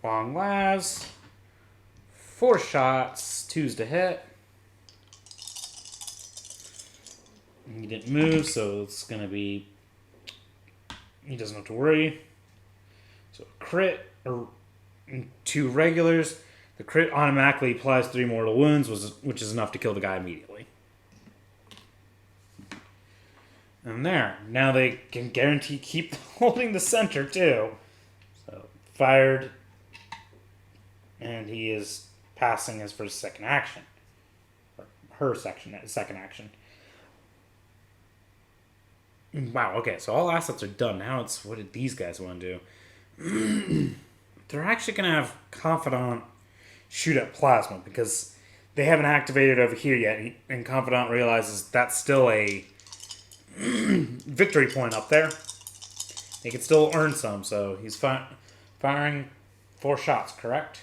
Long lasts. 4 shots. 2's to hit. He didn't move, so it's going to be... He doesn't have to worry. So a crit, or 2 regulars. The crit automatically applies 3 mortal wounds, which is enough to kill the guy immediately. And there. Now they can guarantee keep holding the center, too. So, fired. And he is passing his first second action. Or her second action. Wow, okay, so all assets are done. Now it's, what did these guys want to do? They're actually going to have Confidant shoot at Plasma, because they haven't activated over here yet, and Confidant realizes that's still a victory point up there. He can still earn some, so he's firing 4 shots, correct?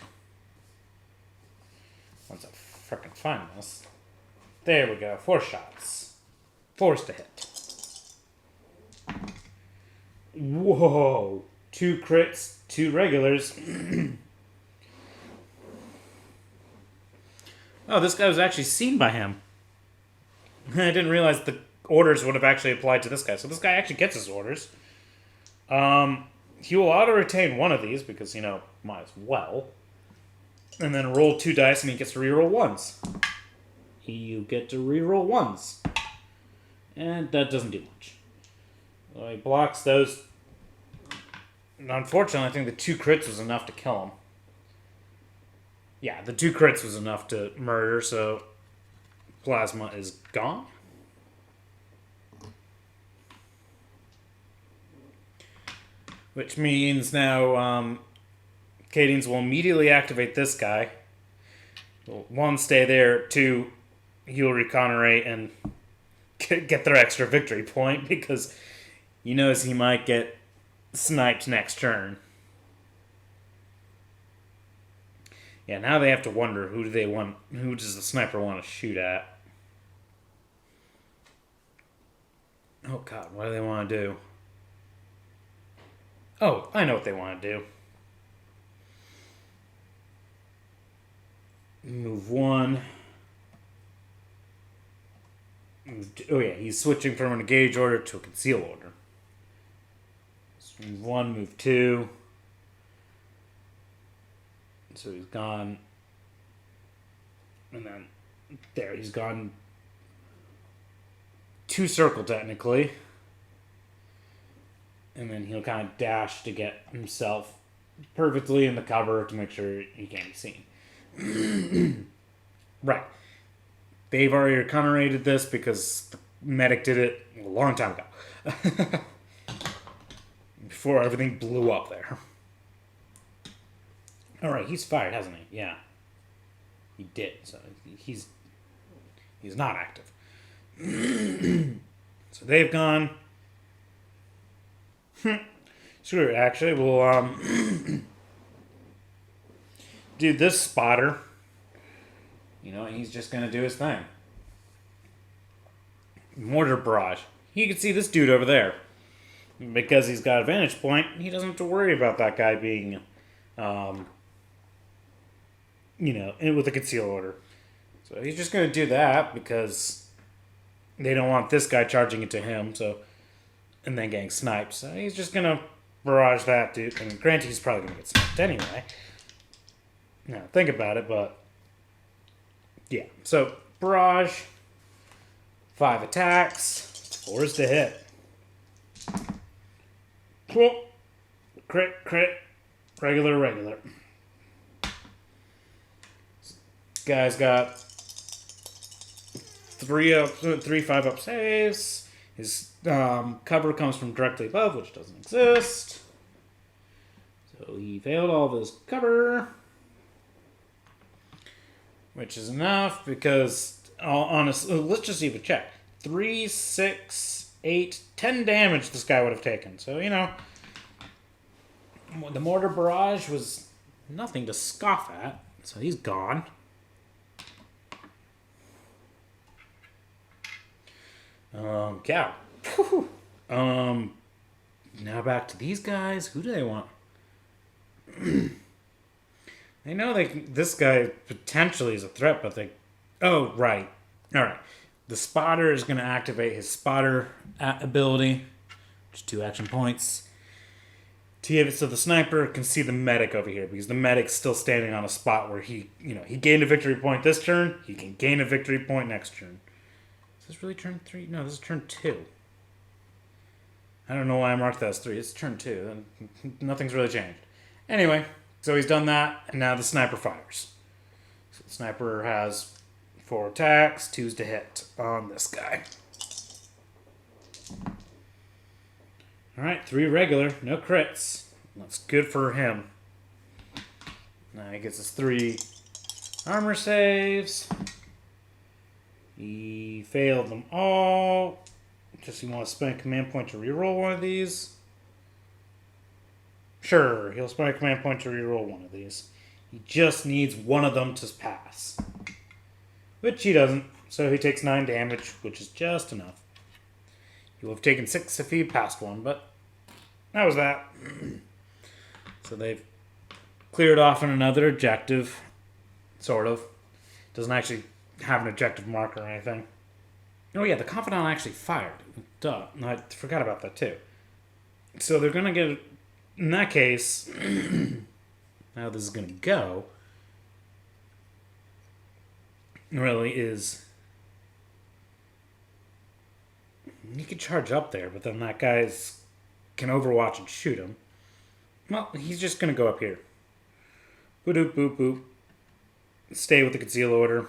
Once I frickin' find this. There we go, 4 shots. 4's to hit. Whoa! 2 crits, 2 regulars. Oh, this guy was actually seen by him. I didn't realize the orders would have actually applied to this guy. So this guy actually gets his orders. He will auto-retain one of these because, might as well. And then roll 2 dice and he gets to reroll 1s. You get to reroll 1s. And that doesn't do much. So he blocks those. And unfortunately, I think the 2 crits was enough to kill him. Yeah, the 2 crits was enough to murder, so Plasma is gone. Which means now Cadians will immediately activate this guy. 1, stay there. 2, he'll reconnerate and get their extra victory point because he knows he might get sniped next turn. Yeah, now they have to wonder who does the sniper want to shoot at? Oh god, what do they want to do? Oh, I know what they want to do. Move one. Oh yeah, he's switching from an engage order to a conceal order. So move one, move two. So he's gone. And then there, he's gone two circle technically. And then he'll kind of dash to get himself perfectly in the cover to make sure he can't be seen. Right. They've already reconnorated this because the medic did it a long time ago. Before everything blew up there. Alright, he's fired, hasn't he? Yeah. He did, so he's not active. So they've gone. Screw it, actually. We'll do this spotter. He's just going to do his thing. Mortar barrage. You can see this dude over there. Because he's got a vantage point, he doesn't have to worry about that guy being, with a conceal order. So he's just going to do that because they don't want this guy charging into him, and then getting sniped. So he's just going to barrage that dude. And granted, he's probably going to get sniped anyway. Now, think about it, but yeah. So, barrage, 5 attacks, 4 is to hit. Cool. Crit, regular. This guy's got 3 5-up saves. His cover comes from directly above, which doesn't exist. So he failed all of his cover. Which is enough because, honestly, let's just even check. 3, 6, 8, 10 damage this guy would have taken. So, the mortar barrage was nothing to scoff at. So he's gone. Cow. Now back to these guys. Who do they want? They know this guy potentially is a threat, but oh, right. Alright. The spotter is going to activate his spotter ability, which is 2 action points. To give it so the sniper can see the medic over here, because the medic's still standing on a spot where he gained a victory point this turn, he can gain a victory point next turn. Is this really turn 3? No, this is turn 2. I don't know why I marked that as 3. It's turn 2. Nothing's really changed. Anyway. So he's done that, and now the sniper fires. So the sniper has 4 attacks, 2's to hit on this guy. Alright, 3 regular, no crits. That's good for him. Now he gets his 3 armor saves. He failed them all. Just you want to spend a command point to reroll one of these. Sure, he'll spend a command point to reroll one of these. He just needs one of them to pass. Which he doesn't, so he takes 9 damage, which is just enough. He will have taken 6 if he passed one, but that was that. So they've cleared off on another objective, sort of. Doesn't actually have an objective marker or anything. Oh yeah, the Confidant actually fired. Duh, I forgot about that too. So they're going to get... In that case, how this is going to go really is he could charge up there, but then that guy's can overwatch and shoot him. Well, he's just going to go up here. Boop, boop, boop. Stay with the conceal order.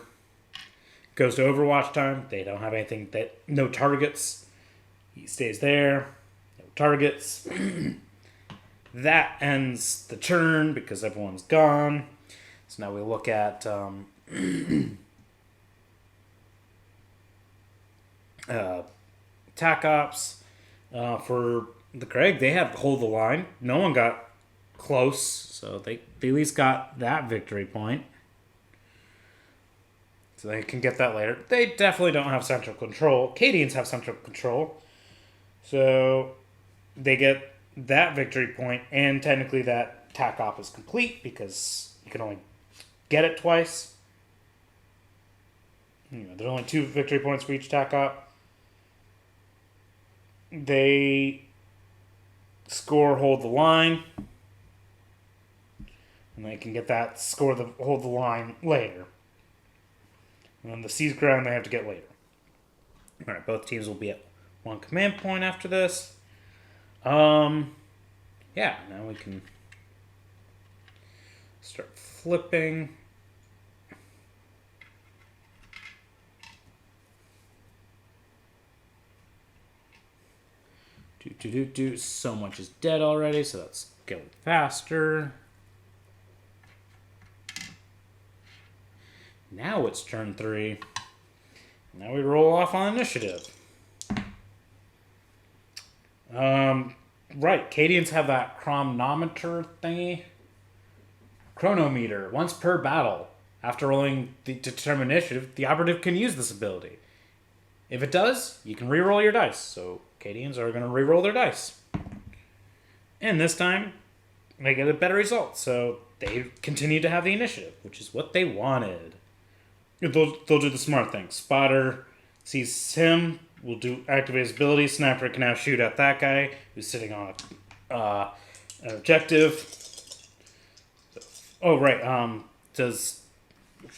Goes to overwatch time. They don't have anything no targets. He stays there. No targets. That ends the turn because everyone's gone. So now we look at attack ops for the Krieg. They have to hold the line. No one got close, so they at least got that victory point. So they can get that later. They definitely don't have central control. Cadians have central control. So they get that victory point, and technically that tack op is complete because you can only get it twice. There are only 2 victory points for each tack op. They score hold the line. And they can get that score the hold the line later. And then the seize ground they have to get later. Alright, both teams will be at 1 command point after this. Yeah, now we can start flipping. So much is dead already, so let's go faster. Now it's turn 3. Now we roll off on initiative. Right, Cadians have that chronometer thingy. Chronometer. Once per battle. After rolling to determine initiative, the operative can use this ability. If it does, you can re-roll your dice. So Cadians are going to re-roll their dice. And this time, they get a better result. So they continue to have the initiative, which is what they wanted. They'll do the smart thing. Spotter sees him, will activate his ability. Sniper can now shoot at that guy who's sitting on an objective. Oh, right. Does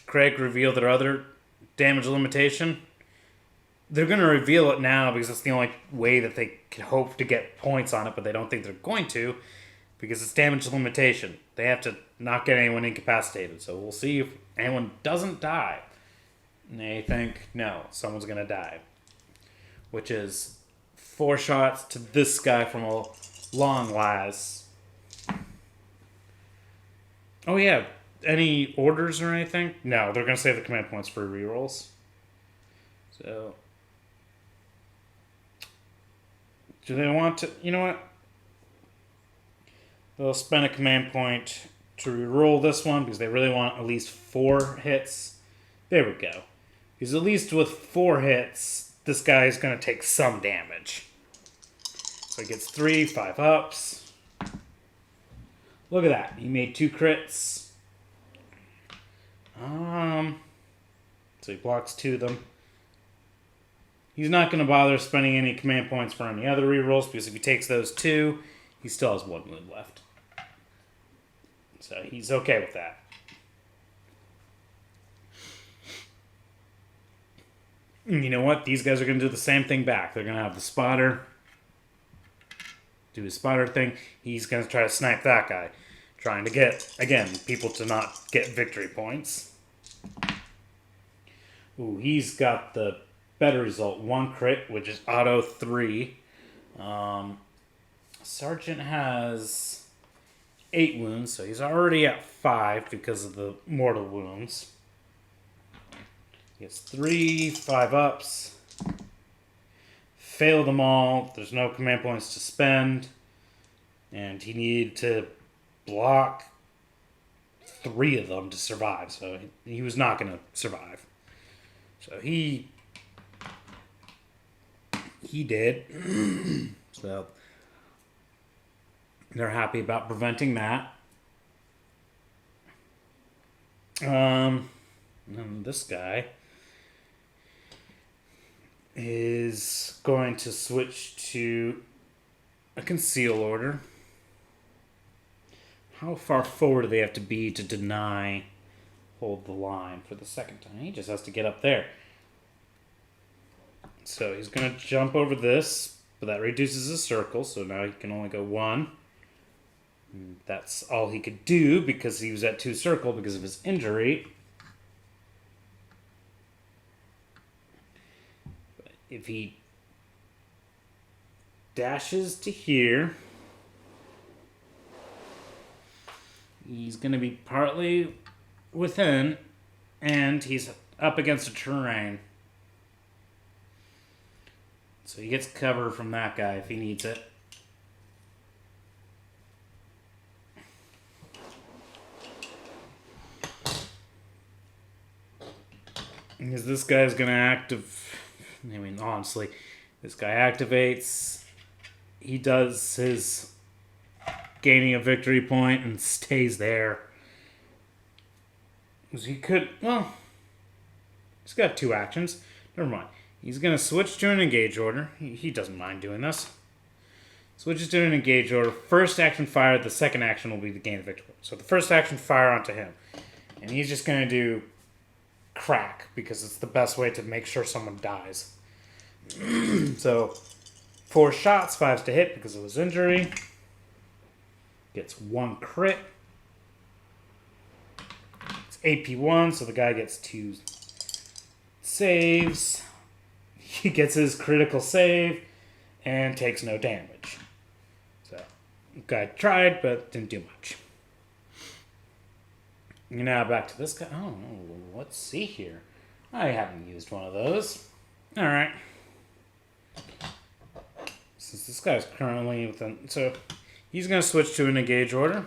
Krak reveal their other damage limitation? They're going to reveal it now because it's the only way that they can hope to get points on it, but they don't think they're going to because it's damage limitation. They have to not get anyone incapacitated. So we'll see if anyone doesn't die. And they think, no, someone's going to die. Which is 4 shots to this guy from a long las. Oh, yeah. Any orders or anything? No, they're going to save the command points for rerolls. So, do they want to... You know what? They'll spend a command point to reroll this one because they really want at least 4 hits. There we go. Because at least with 4 hits, this guy is going to take some damage. So he gets 3, 5 ups. Look at that. He made 2 crits. So he blocks 2 of them. He's not going to bother spending any command points for any other rerolls because if he takes those 2, he still has 1 wound left. So he's okay with that. And you know what? These guys are going to do the same thing back. They're going to have the spotter do his spotter thing. He's going to try to snipe that guy. Trying to get, again, people to not get victory points. Ooh, he's got the better result. 1 crit, which is auto 3. Sergeant has 8 wounds, so he's already at 5 because of the mortal wounds. He gets 3, 5 ups. Failed them all. There's no command points to spend. And he needed to block 3 of them to survive. So he was not going to survive. So he did. So they're happy about preventing that. And this guy is going to switch to a conceal order. How far forward do they have to be to deny hold the line for the second time? He just has to get up there. So he's going to jump over this, but that reduces his circle, so now he can only go 1. And that's all he could do because he was at 2 circle because of his injury. But if he dashes to here, he's going to be partly within, and he's up against a terrain. So he gets cover from that guy if he needs it. Because this guy's gonna I mean, honestly, this guy activates. He does his gaining a victory point and stays there. Because he could, well, he's got 2 actions. Never mind. He's gonna switch to an engage order. He doesn't mind doing this. Switches to an engage order. First action fire. The second action will be to gain the victory. So the first action fire onto him. And he's just gonna do Krak because it's the best way to make sure someone dies. So 4 shots, 5's to hit because of his injury. Gets 1 crit. It's AP1, so the guy gets 2 saves. He gets his critical save and takes no damage. So, guy tried, but didn't do much. Now back to this guy. Oh, let's see here. I haven't used one of those. Alright. Since this guy's currently within... So, he's going to switch to an engage order.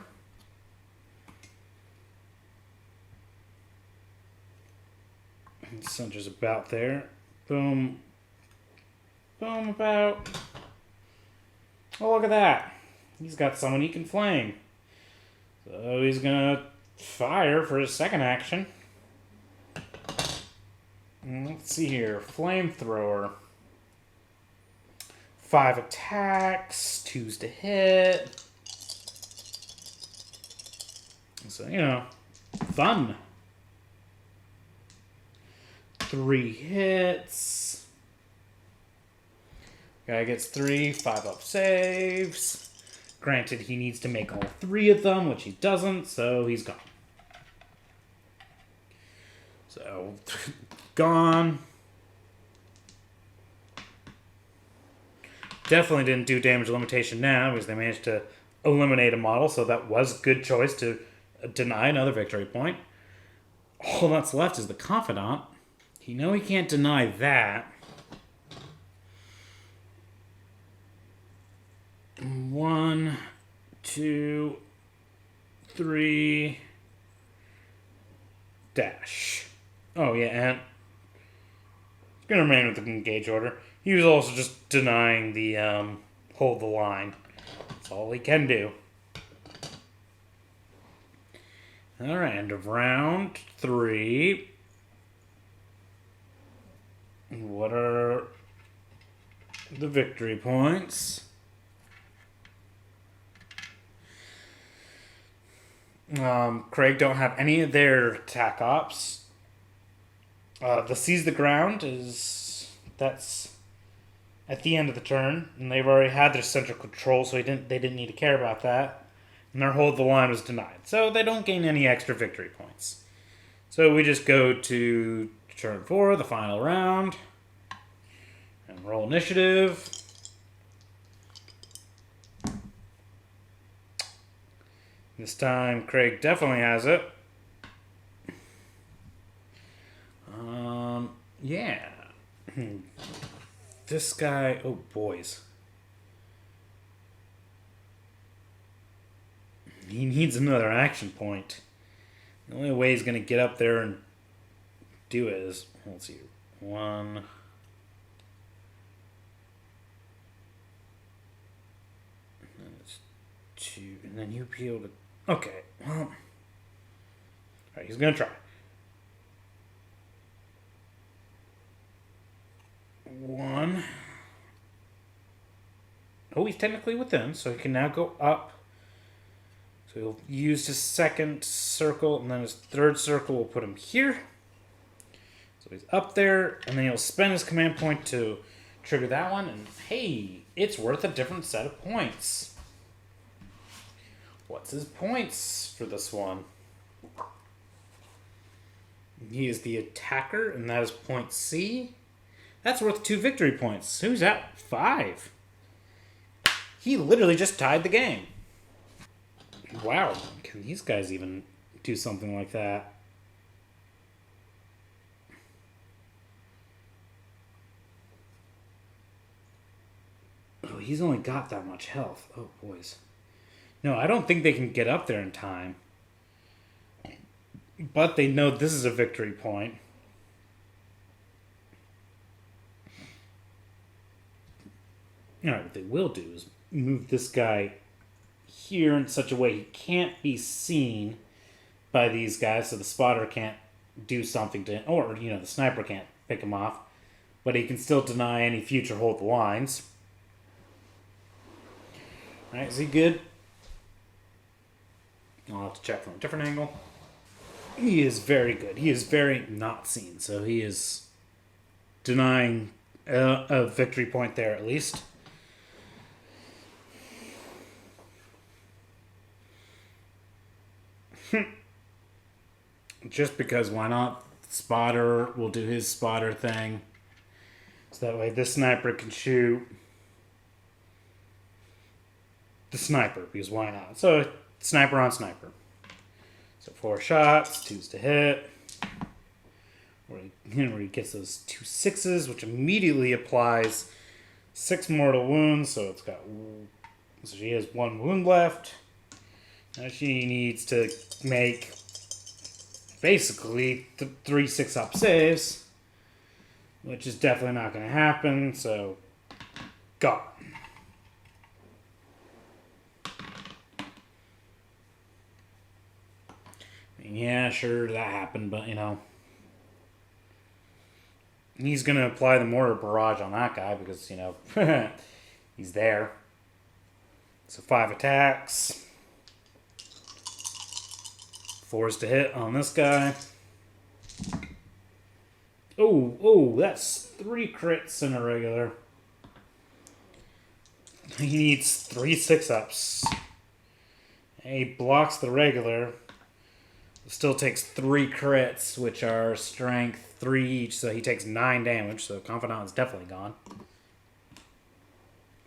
Center's about there. Boom. Boom, about. Oh, look at that. He's got someone he can flame. So he's going to fire for his second action. Let's see here. Flamethrower. 5 attacks. 2's to hit. So, you know, fun. 3 hits. Guy gets 3, 5 up saves. Granted, he needs to make all 3 of them, which he doesn't, so he's gone. So, gone. Definitely didn't do damage limitation now because they managed to eliminate a model, so that was a good choice to deny another victory point. All that's left is the Confidant. You know he can't deny that. 1, 2, 3, dash. Oh yeah, and it's gonna remain with the engage order. He was also just denying the hold the line. That's all he can do. Alright, end of round 3. What are the victory points? Krieg don't have any of their attack ops. The seize the ground that's at the end of the turn, and they've already had their central control, so they didn't need to care about that. And their hold the line was denied, so they don't gain any extra victory points. So we just go to turn 4, the final round, and roll initiative. This time, Krieg definitely has it. Yeah. This guy, oh boys. He needs another action point. The only way he's going to get up there and do it is, let's see, 1. And then it's 2. And then you'll be able to, okay, well. Alright, he's going to try. 1. Oh, he's technically within, so he can now go up. So he'll use his second circle, and then his third circle will put him here. So he's up there, and then he'll spend his command point to trigger that one, and hey, it's worth a different set of points. What's his points for this one? He is the attacker, and that is point C. That's worth 2 victory points. Who's at 5? He literally just tied the game. Wow, can these guys even do something like that? Oh, he's only got that much health. Oh, boys. No, I don't think they can get up there in time. But they know this is a victory point. Alright, what they will do is move this guy here in such a way he can't be seen by these guys, so the spotter can't do something to him, or, the sniper can't pick him off, but he can still deny any future hold the lines. Alright, is he good? I'll have to check from a different angle. He is very good. He is very not seen, so he is denying a victory point there at least. Just because, why not? Spotter will do his spotter thing. So that way this sniper can shoot the sniper, because why not? So, sniper on sniper. So 4 shots, 2's to hit. Where he gets those 2 6s, which immediately applies 6 mortal wounds. So it's got, so she has 1 wound left. Now she needs to make basically 3 6-up saves, which is definitely not going to happen. So, gone. Yeah, sure, that happened, but, he's going to apply the mortar barrage on that guy because, he's there. So 5 attacks. 4's to hit on this guy. Oh, that's 3 crits in a regular. He needs 3 6-ups. He blocks the regular. Still takes 3 crits, which are strength 3 each, so he takes 9 damage, so Confidant is definitely gone.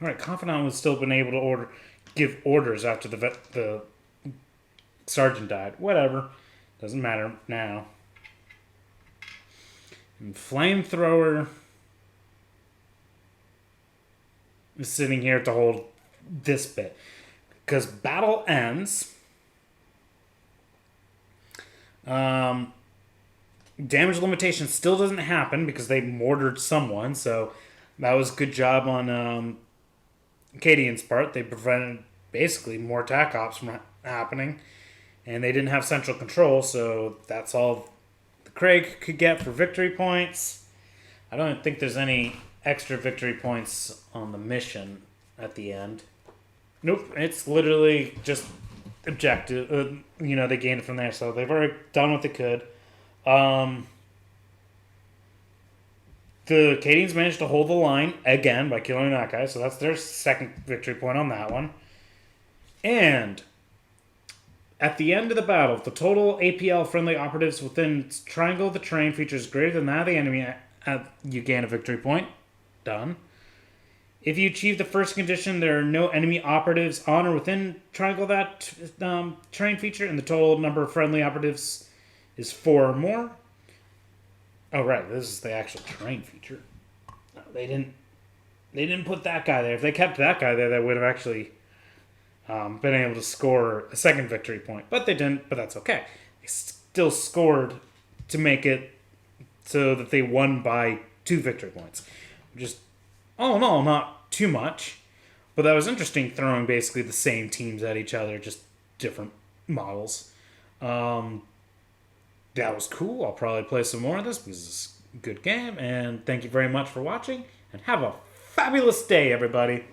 Alright, Confidant was still been able to give orders after the sergeant died. Whatever. Doesn't matter now. And Flamethrower is sitting here to hold this bit. Because battle ends. Damage limitation still doesn't happen because they mortared someone, so that was a good job on Cadian's part. They prevented basically more attack ops from happening, and they didn't have central control, so that's all the Krieg could get for victory points. I don't think there's any extra victory points on the mission at the end. Nope, it's literally just objective. They gained it from there, so they've already done what they could. The Cadians managed to hold the line again by killing that guy, so that's their second victory point on that one. And at the end of the battle, if the total APL friendly operatives within triangle of the terrain features greater than that of the enemy, you gain a victory point. Done. If you achieve the first condition, there are no enemy operatives on or within triangle of that terrain feature, and the total number of friendly operatives is 4 or more. Oh, right, this is the actual terrain feature. No, they didn't put that guy there. If they kept that guy there, they would have actually been able to score a second victory point. But they didn't, but that's okay. They still scored to make it so that they won by 2 victory points. Just, all in all, not too much. But that was interesting, throwing basically the same teams at each other, just different models. That was cool. I'll probably play some more of this because it's a good game. And thank you very much for watching. And have a fabulous day, everybody.